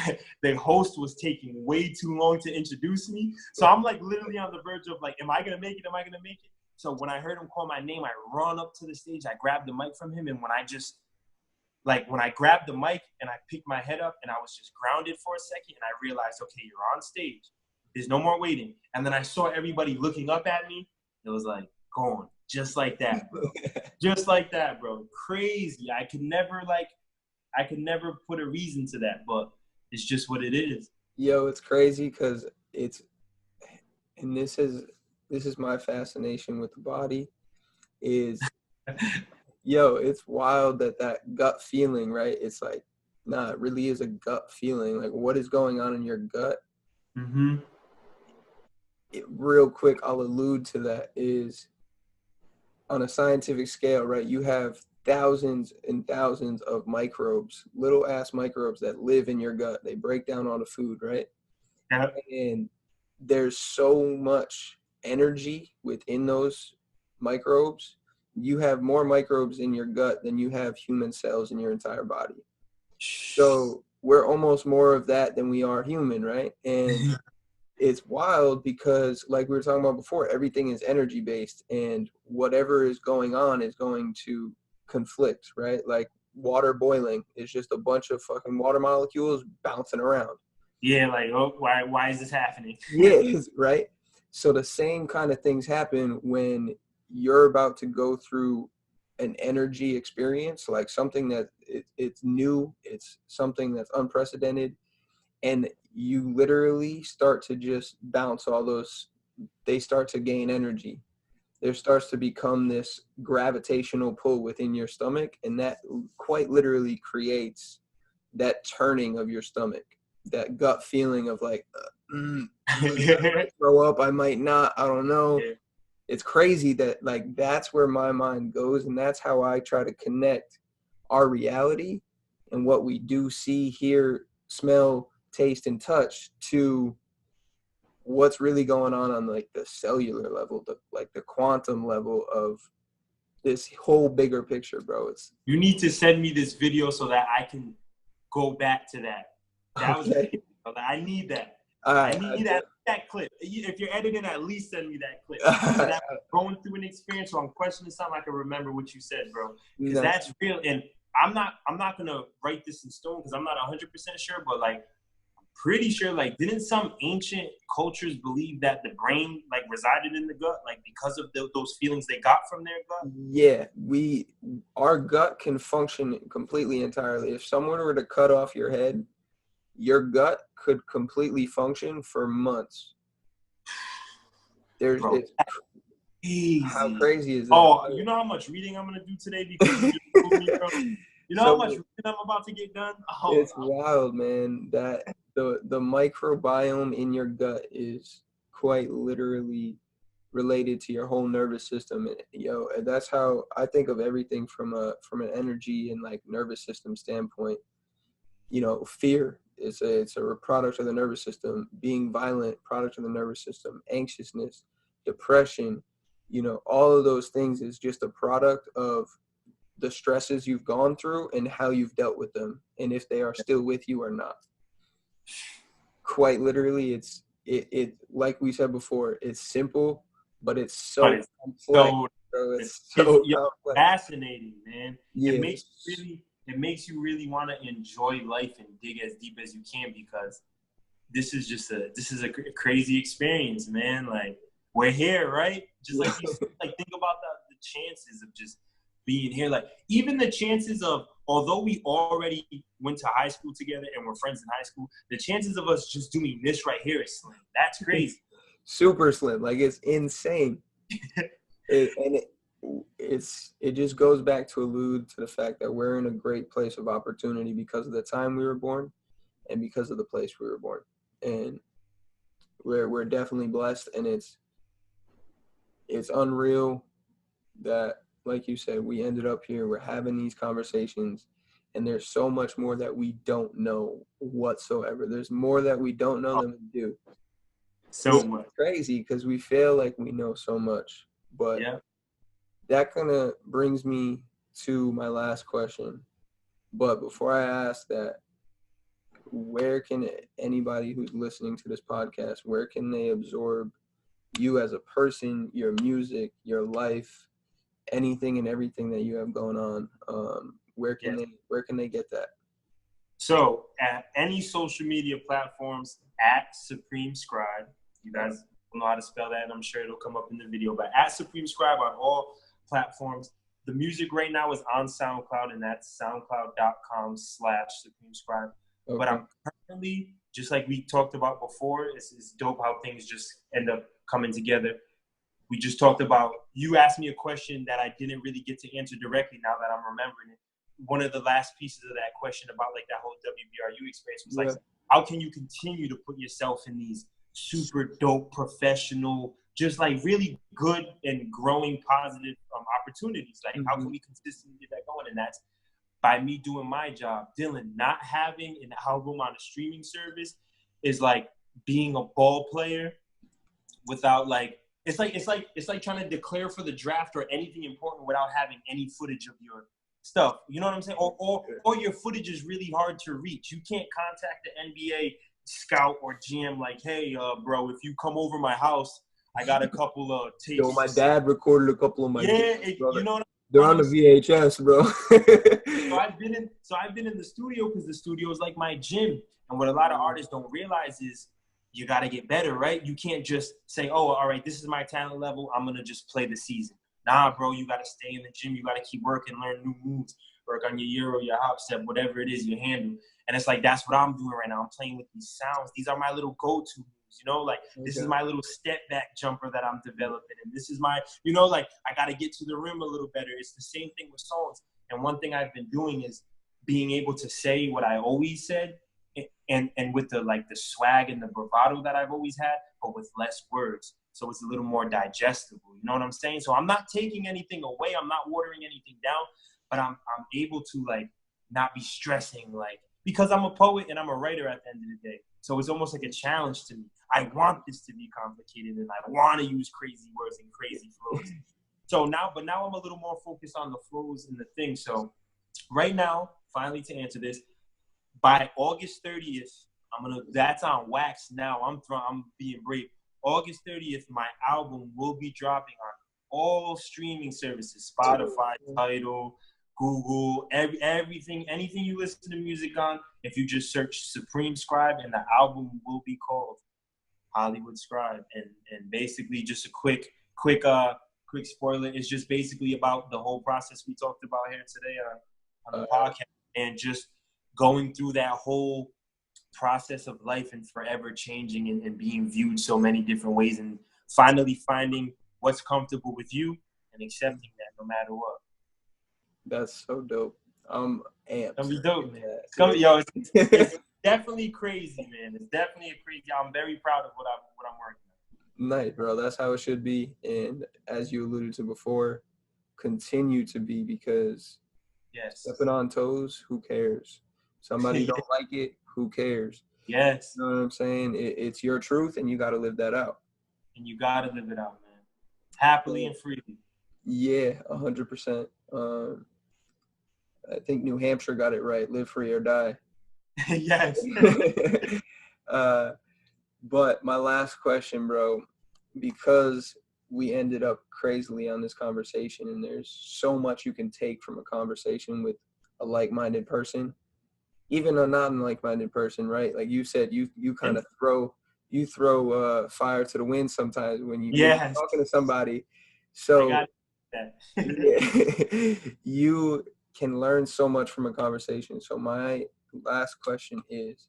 the host was taking way too long to introduce me. So I'm like literally on the verge of like, am I going to make it? Am I going to make it? So when I heard him call my name, I run up to the stage. I grabbed the mic from him. And when I grabbed the mic and I picked my head up and I was just grounded for a second and I realized, okay, you're on stage. There's no more waiting. And then I saw everybody looking up at me. It was like, gone. Just like that, bro. Just like that, bro. Crazy. I could never put a reason to that, but it's just what it is. Yo, it's crazy because and this is my fascination with the body is, yo, it's wild that gut feeling, right? It's like, nah, it really is a gut feeling. Like, what is going on in your gut? Mm-hmm. Real quick, I'll allude to that is on a scientific scale, right? You have thousands and thousands of microbes, little ass microbes that live in your gut. They break down all the food, right? Yep. And there's so much energy within those microbes. You have more microbes in your gut than you have human cells in your entire body. So we're almost more of that than we are human, right? And it's wild because, like we were talking about before, everything is energy based, and whatever is going on is going to conflict, right? Like, water boiling is just a bunch of fucking water molecules bouncing around. Yeah, like, oh, why is this happening? Yeah, right? So the same kind of things happen when you're about to go through an energy experience, like something that it's new, it's something that's unprecedented, and you literally start to just bounce all those, they start to gain energy. There starts to become this gravitational pull within your stomach, and that quite literally creates that turning of your stomach, that gut feeling of like, I might throw up, I might not, I don't know. Yeah. It's crazy that, like, that's where my mind goes, and that's how I try to connect our reality and what we do see, hear, smell, taste, and touch to what's really going on like the cellular level, the quantum level of this whole bigger picture, bro. You need to send me this video so that I can go back to that. That was okay. I need that. I need that clip. If you're editing, at least send me that clip. So that I'm going through an experience, so I'm questioning something, I can remember what you said, bro. Because that's real. And I'm not gonna write this in stone because I'm not 100% sure, but like I'm pretty sure like didn't some ancient cultures believe that the brain like resided in the gut like because of those feelings they got from their gut? Yeah, our gut can function completely entirely. If someone were to cut off your head, your gut could completely function for months. Bro, It's easy. how crazy is that? Oh, you know how much reading I'm gonna do today because you just told me, bro? You know how much reading I'm about to get done? Oh, it's wild, man. That the microbiome in your gut is quite literally related to your whole nervous system. And that's how I think of everything from an energy and like nervous system standpoint. Fear is a product of the nervous system. Being violent, product of the nervous system. Anxiousness, depression, all of those things is just a product of the stresses you've gone through and how you've dealt with them, and if they are still with you or not. Quite literally, it like we said before, it's simple, but it's so complex. It's so complex. Fascinating, man. Yeah. It makes you really want to enjoy life and dig as deep as you can because this is a crazy experience, man. Like we're here, right? Just like you said, like think about the chances of just being here. Like even the chances of, although we already went to high school together and we're friends in high school, the chances of us just doing this right here is slim. That's crazy. Super slim. Like it's insane. It just goes back to allude to the fact that we're in a great place of opportunity because of the time we were born and because of the place we were born. And we're definitely blessed, and it's unreal that, like you said, we ended up here. We're having these conversations, and there's so much more that we don't know whatsoever. There's more that we don't know than we do. So much. Crazy because we feel like we know so much. But that kind of brings me to my last question. But before I ask that, where can anybody who's listening to this podcast, where can they absorb you as a person, your music, your life, anything and everything that you have going on? Where can they get that? So at any social media platforms at Supreme Scribe, you guys don't know how to spell that, and I'm sure it'll come up in the video, but at Supreme Scribe on all platforms. The music right now is on SoundCloud, and that's soundcloud.com/Supreme Scribe. Okay. But I'm currently, just like we talked about before, it's dope how things just end up coming together. We just talked about, you asked me a question that I didn't really get to answer directly now that I'm remembering it. One of the last pieces of that question about like that whole WBRU experience was like, how can you continue to put yourself in these super dope, professional, just like really good and growing positive opportunities? Like, how can we consistently get that going? And that's by me doing my job. Dylan, not having an album on a streaming service is like being a ball player without like, it's like trying to declare for the draft or anything important without having any footage of your stuff. You know what I'm saying? Or your footage is really hard to reach. You can't contact the NBA scout or GM like, hey, bro, if you come over my house, I got a couple of tapes. Yo, my dad recorded a couple of my tapes, you know what they're on the VHS, bro. So I've been in the studio because the studio is like my gym. And what a lot of artists don't realize is you got to get better, right? You can't just say, oh, all right, this is my talent level, I'm going to just play the season. Nah, bro, you got to stay in the gym. You got to keep working, learn new moves, work on your euro, your hop step, whatever it is you handle. And it's like, that's what I'm doing right now. I'm playing with these sounds. These are my little go-to moves, you know? Like, this is my little step back jumper that I'm developing. And this is my, you know, like, I got to get to the rim a little better. It's the same thing with songs. And one thing I've been doing is being able to say what I always said and with the, like, the swag and the bravado that I've always had, but with less words. So it's a little more digestible. You know what I'm saying? So I'm not taking anything away. I'm not watering anything down, but I'm able to, like, not be stressing, like, because I'm a poet and I'm a writer at the end of the day. So it's almost like a challenge to me. I want this to be complicated and I want to use crazy words and crazy flows. So now I'm a little more focused on the flows and the thing. So right now, finally to answer this, by August 30th, that's on wax now. I'm being brave. August 30th, my album will be dropping on all streaming services, Spotify, Tidal, Google, everything, anything you listen to music on. If you just search Supreme Scribe, and the album will be called Hollywood Scribe. And basically, just a quick spoiler. It's just basically about the whole process we talked about here today on the podcast, and just going through that whole process of life and forever changing and being viewed so many different ways, and finally finding what's comfortable with you and accepting that no matter what. That's so dope. Amped. It's gonna be dope, man. It's definitely crazy, man. It's definitely crazy. I'm very proud of what I'm working on. Nice, bro. That's how it should be. And as you alluded to before, continue to be, because stepping on toes, who cares? Somebody don't like it, who cares? Yes. You know what I'm saying? It's your truth, and you got to live that out. And you got to live it out, man. Happily and freely. Yeah, 100%. I think New Hampshire got it right. Live free or die. Yes. But my last question, bro, because we ended up crazily on this conversation, and there's so much you can take from a conversation with a like-minded person, even a non-like-minded person, right? Like you said, you kind of throw fire to the wind sometimes when you're talking to somebody. So I got that. you can learn so much from a conversation. So my last question is,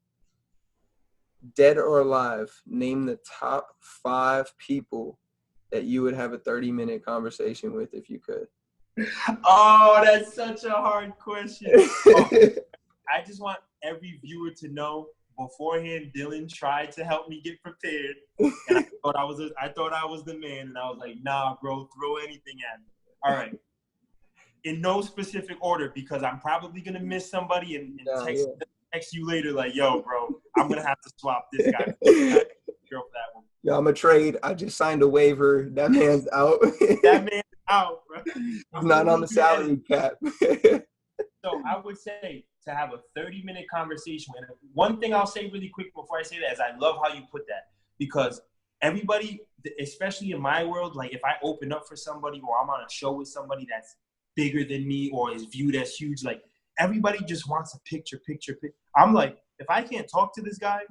dead or alive, name the top 5 people that you would have a 30-minute conversation with if you could. Oh, that's such a hard question. I just want every viewer to know, beforehand, Dylan tried to help me get prepared. And I thought I was the man, and I was like, nah, bro, throw anything at me. All right. In no specific order, because I'm probably going to miss somebody and text you later like, yo, bro, I'm going to have to swap this guy. For that one. Yeah, I'm a trade. I just signed a waiver. That man's out. That man's out, bro. He's not on the salary cap. So I would say to have a 30-minute conversation. And one thing I'll say really quick before I say that is I love how you put that, because everybody, especially in my world, like if I open up for somebody or I'm on a show with somebody that's bigger than me or is viewed as huge, like everybody just wants a picture. I'm like, if I can't talk to this guy,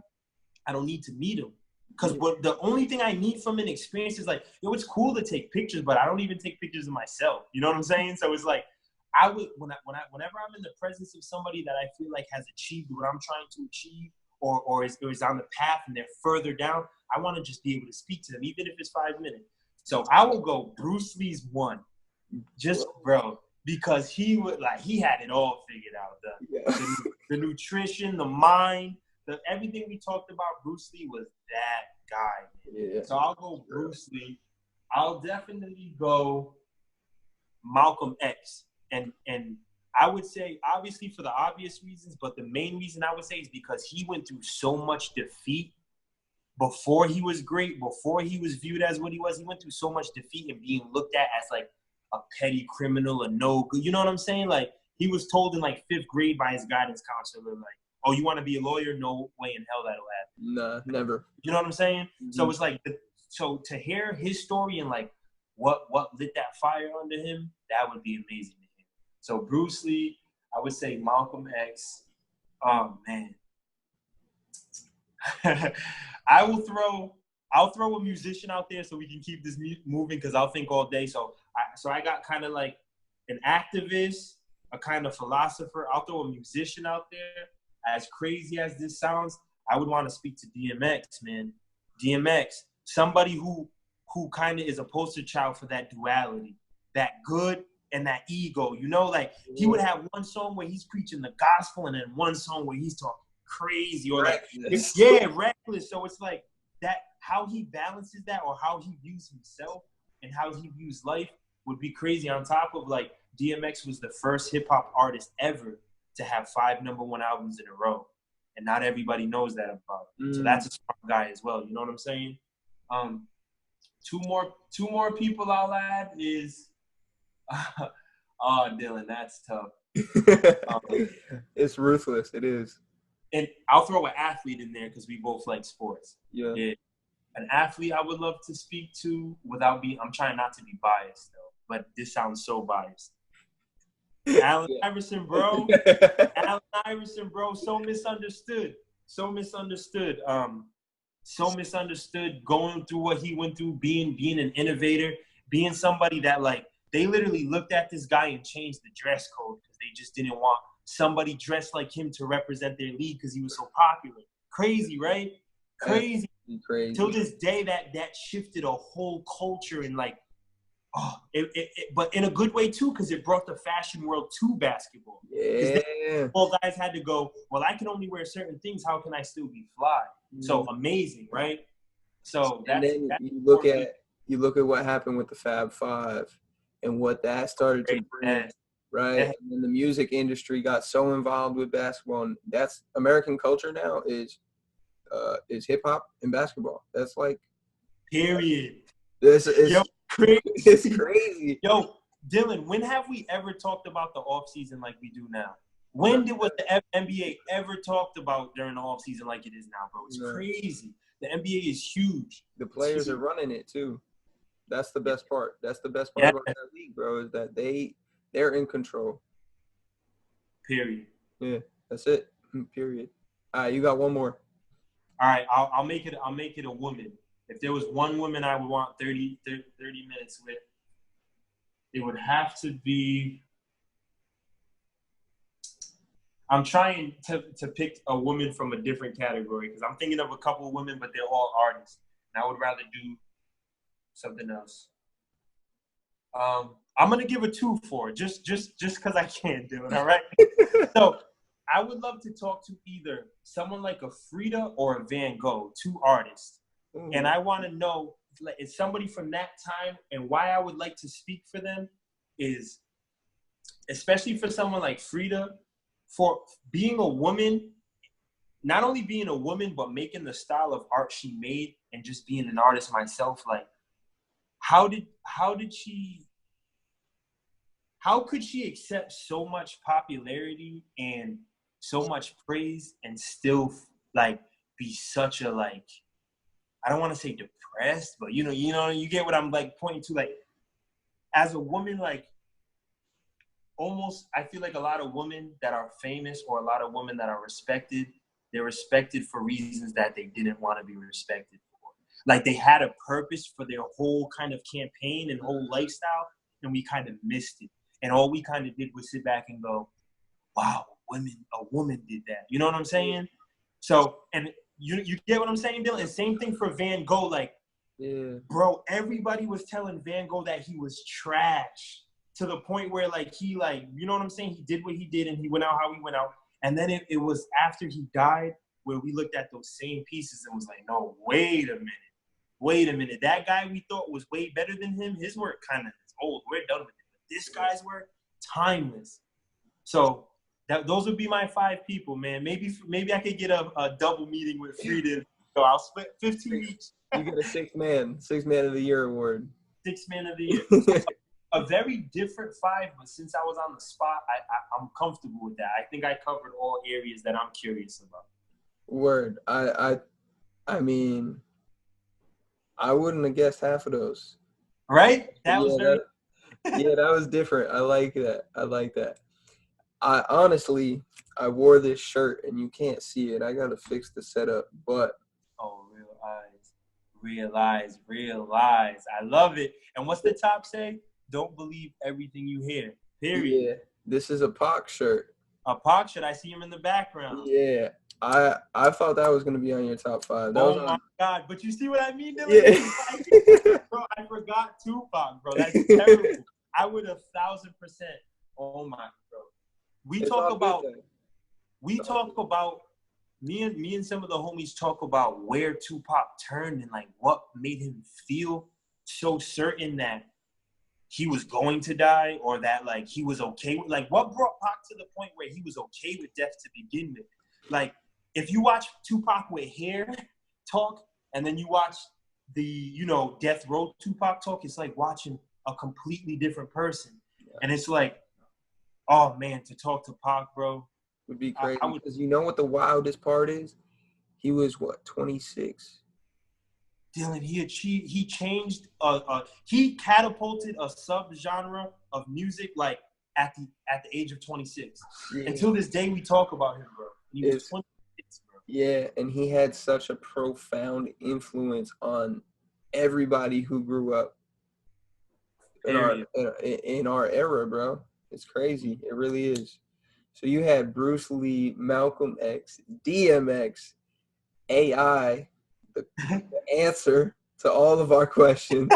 I don't need to meet him. Because the only thing I need from an experience is like, it's cool to take pictures, but I don't even take pictures of myself. You know what I'm saying? So it's like, I would, whenever I'm in the presence of somebody that I feel like has achieved what I'm trying to achieve, or is on the path and they're further down, I want to just be able to speak to them, even if it's 5 minutes. So I will go Bruce Lee's one, just bro, because he had it all figured out. The nutrition, the mind, everything we talked about. Bruce Lee was that guy. Yeah. So I'll go Bruce Lee. I'll definitely go Malcolm X. And I would say, obviously for the obvious reasons, but the main reason I would say is because he went through so much defeat before he was great, before he was viewed as what he was. He went through so much defeat and being looked at as like a petty criminal, a no good. You know what I'm saying? Like he was told in like 5th grade by his guidance counselor, like, oh, you want to be a lawyer? No way in hell that'll happen. Nah, never. You know what I'm saying? Mm-hmm. So it's like, so to hear his story and like what lit that fire under him, that would be amazing. So Bruce Lee, I would say Malcolm X. Oh man, I'll throw a musician out there so we can keep this moving, because I'll think all day. So I got kind of like an activist, a kind of philosopher. I'll throw a musician out there. As crazy as this sounds, I would want to speak to DMX, man. DMX, somebody who kind of is a poster child for that duality, that good and that ego, you know, like he would have one song where he's preaching the gospel and then one song where he's talking crazy or reckless. Reckless. So it's like that, how he balances that, or how he views himself and how he views life would be crazy. On top of like DMX was the first hip hop artist ever to have 5 #1 albums in a row. And not everybody knows that about him. So that's a smart guy as well. You know what I'm saying? Two more people I'll add is oh, Dylan, that's tough. It's ruthless. It is. And I'll throw an athlete in there because we both like sports. Yeah. An athlete I would love to speak to without being, I'm trying not to be biased though, but this sounds so biased. Allen Iverson, bro. Allen Iverson, bro. So misunderstood. So misunderstood. So misunderstood. Going through what he went through, being an innovator, being somebody that like they literally looked at this guy and changed the dress code because they just didn't want somebody dressed like him to represent their league because he was so popular. Crazy, right? Crazy. Crazy. Till this day, that shifted a whole culture and like, but in a good way too, because it brought the fashion world to basketball. Yeah. All guys had to go, well, I can only wear certain things. How can I still be fly? So amazing, right? So that's you look at what happened with the Fab Five and what that started to bring, right? Yeah. And then the music industry got so involved with basketball, and that's American culture now is hip hop and basketball. That's like period. Yo, crazy. It's crazy. Yo, Dylan, when have we ever talked about the off season like we do now? When was the NBA ever talked about during the off season like it is now, bro? It's crazy. The NBA is huge. The players are running it too. That's the best part. That's the best part about that league, bro, is that they're in control. Period. Yeah, that's it. Period. All right, you got one more. All right, I'll make it a woman. If there was one woman I would want 30 minutes with, it would have to be. I'm trying to pick a woman from a different category because I'm thinking of a couple of women, but they're all artists. And I would rather do something else. I'm gonna give a 2 for it, just because I can't do it. All right. So I would love to talk to either someone like a Frida or a Van Gogh, 2 artists. And I want to know, like, is somebody from that time, and why I would like to speak for them is, especially for someone like Frida, for being a woman, not only being a woman, but making the style of art she made and just being an artist myself. Like, how could she accept so much popularity and so much praise and still like be such a, like, I don't want to say depressed, but you get what I'm like pointing to. Like, as a woman, like, almost, I feel like a lot of women that are famous or a lot of women that are respected, they're respected for reasons that they didn't want to be respected for. Like, they had a purpose for their whole kind of campaign and whole lifestyle, and we kind of missed it. And all we kind of did was sit back and go, wow, a woman did that. You know what I'm saying? So, and you get what I'm saying, Dylan? And same thing for Van Gogh. Like, bro, everybody was telling Van Gogh that he was trash to the point where, like, he, like, you know what I'm saying? He did what he did and he went out how he went out. And then it was after he died where we looked at those same pieces and was like, no, wait a minute. That guy we thought was way better than him, his work kind of is old. We're done with it. But this guy's work, timeless. So those would be my 5 people, man. Maybe I could get a double meeting with Frida. So I'll split 15 each. You get a 6 man of the year award. 6 man of the year. A very different 5, but since I was on the spot, I'm comfortable with that. I think I covered all areas that I'm curious about. Word. I mean, I wouldn't have guessed half of those. Right? That was that was different. I like that. I honestly, I wore this shirt and you can't see it. I gotta fix the setup, but realize. I love it. And what's the top say? Don't believe everything you hear. Period. Yeah, this is a Pac shirt. A Pac shirt. I see him in the background. Yeah, I thought that was gonna be on your top 5. My God! But you see what I mean, Dylan? Yeah. Bro, I forgot Tupac, bro. That's terrible. I would 1,000%. Oh my, bro. Me and some of the homies talk about where Tupac turned and like what made him feel so certain that he was going to die, or that like he was okay with, like, what brought Pac to the point where he was okay with death to begin with. Like, if you watch Tupac with hair talk and then you watch the, Death Row Tupac talk, it's like watching a completely different person. Yeah. And it's like, oh man, to talk to Pac, bro, would be crazy. Because you know what the wildest part is? He was 26? Dylan, he changed, he catapulted a subgenre of music. Like, at the age of 26. Yeah. Until this day, we talk about him, bro. He was 26, bro. Yeah, and he had such a profound influence on everybody who grew up in our era, bro. It's crazy. It really is. So you had Bruce Lee, Malcolm X, DMX, AI, the answer to all of our questions,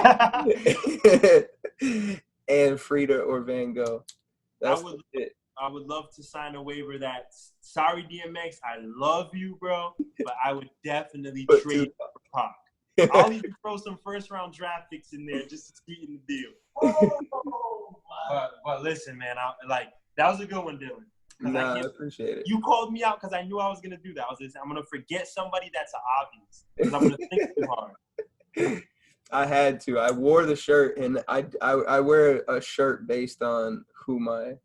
and Frida or Van Gogh. That's I would love to sign a waiver that, sorry, DMX, I love you, bro, but I would definitely trade for Pac. I'll even throw some first-round draft picks in there just to sweeten the deal. But listen, man, that was a good one, Dylan. Nah, I appreciate it. You called me out because I knew I was going to do that. I'm going to forget somebody that's obvious because I'm going to think too hard. I had to. I wore the shirt, and I wear a shirt based on who my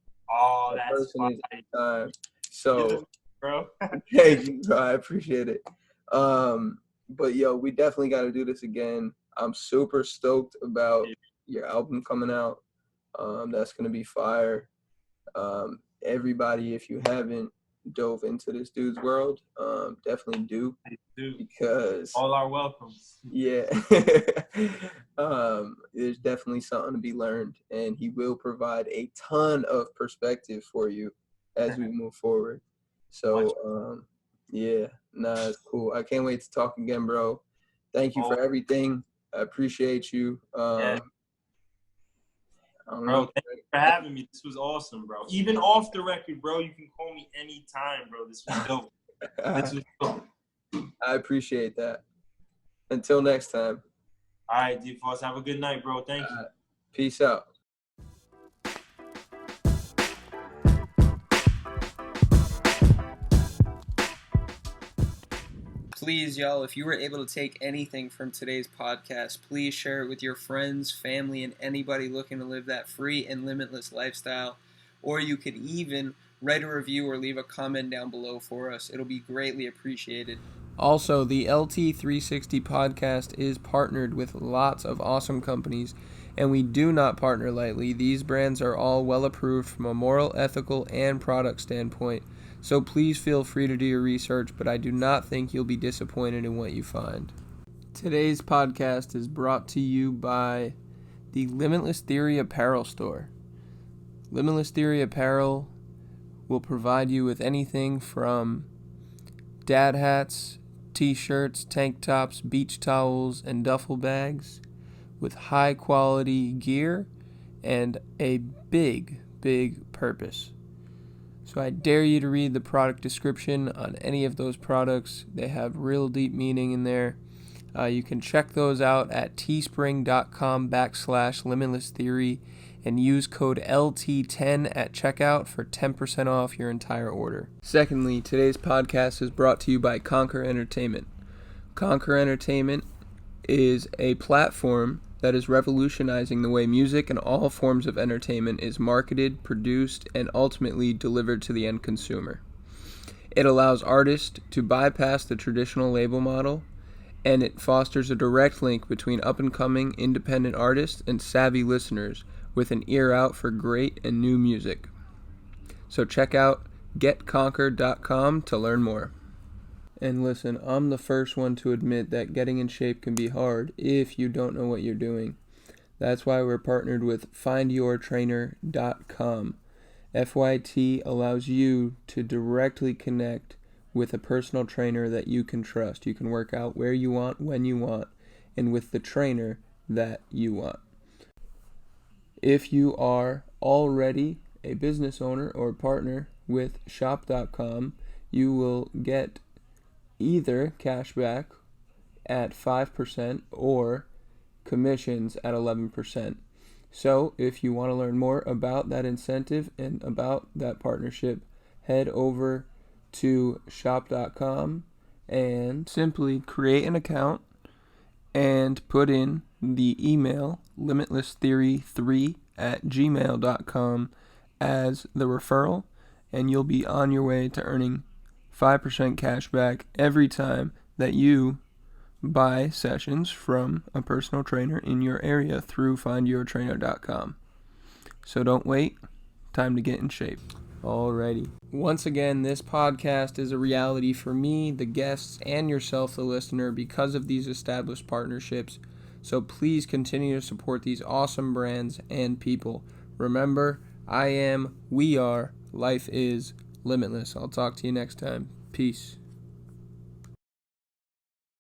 person is at the time. So, bro. Thank you, bro. I appreciate it. But yo, we definitely got to do this again. I'm super stoked about your album coming out. That's gonna be fire. Everybody, if you haven't dove into this dude's world, definitely do. Because all are welcomes. Yeah. There's definitely something to be learned, and he will provide a ton of perspective for you as we move forward. So yeah, it's cool. I can't wait to talk again, bro. Thank you for everything. I appreciate you. Bro, thank you for having me. This was awesome, bro. Even off the record, bro, you can call me anytime, bro. This was dope. I appreciate that. Until next time. All right, D-Foss. Have a good night, bro. Thank you. Peace out. Please, y'all, if you were able to take anything from today's podcast, please share it with your friends, family, and anybody looking to live that free and limitless lifestyle. Or you could even write a review or leave a comment down below for us. It'll be greatly appreciated. Also, the LT360 podcast is partnered with lots of awesome companies, and we do not partner lightly. These brands are all well approved from a moral, ethical, and product standpoint. So please feel free to do your research, but I do not think you'll be disappointed in what you find. Today's podcast is brought to you by the Limitless Theory Apparel Store. Limitless Theory Apparel will provide you with anything from dad hats, t-shirts, tank tops, beach towels, and duffel bags with high quality gear and a big purpose. So I dare you to read the product description on any of those products. They have real deep meaning in there. You can check those out at teespring.com/limitlesstheory and use code LT10 at checkout for 10% off your entire order. Secondly, today's podcast is brought to you by Conquer Entertainment. Conquer Entertainment is a platform that is revolutionizing the way music and all forms of entertainment is marketed, produced, and ultimately delivered to the end consumer. It allows artists to bypass the traditional label model, and it fosters a direct link between up-and-coming independent artists and savvy listeners with an ear out for great and new music. So check out getconquer.com to learn more. And listen, I'm the first one to admit that getting in shape can be hard if you don't know what you're doing. That's why we're partnered with findyourtrainer.com. FYT allows you to directly connect with a personal trainer that you can trust. You can work out where you want, when you want, and with the trainer that you want. If you are already a business owner or partner with shop.com, you will get either cashback at 5% or commissions at 11%. So if you want to learn more about that incentive and about that partnership, head over to shop.com and simply create an account and put in the email limitlesstheory3@gmail.com as the referral, and you'll be on your way to earning 5% cash back every time that you buy sessions from a personal trainer in your area through findyourtrainer.com. So don't wait. time to get in shape. Alrighty. Once again, this podcast is a reality for me, the guests, and yourself, the listener, because of these established partnerships. So please continue to support these awesome brands and people. Remember, we are, life is limitless. I'll talk to you next time. Peace.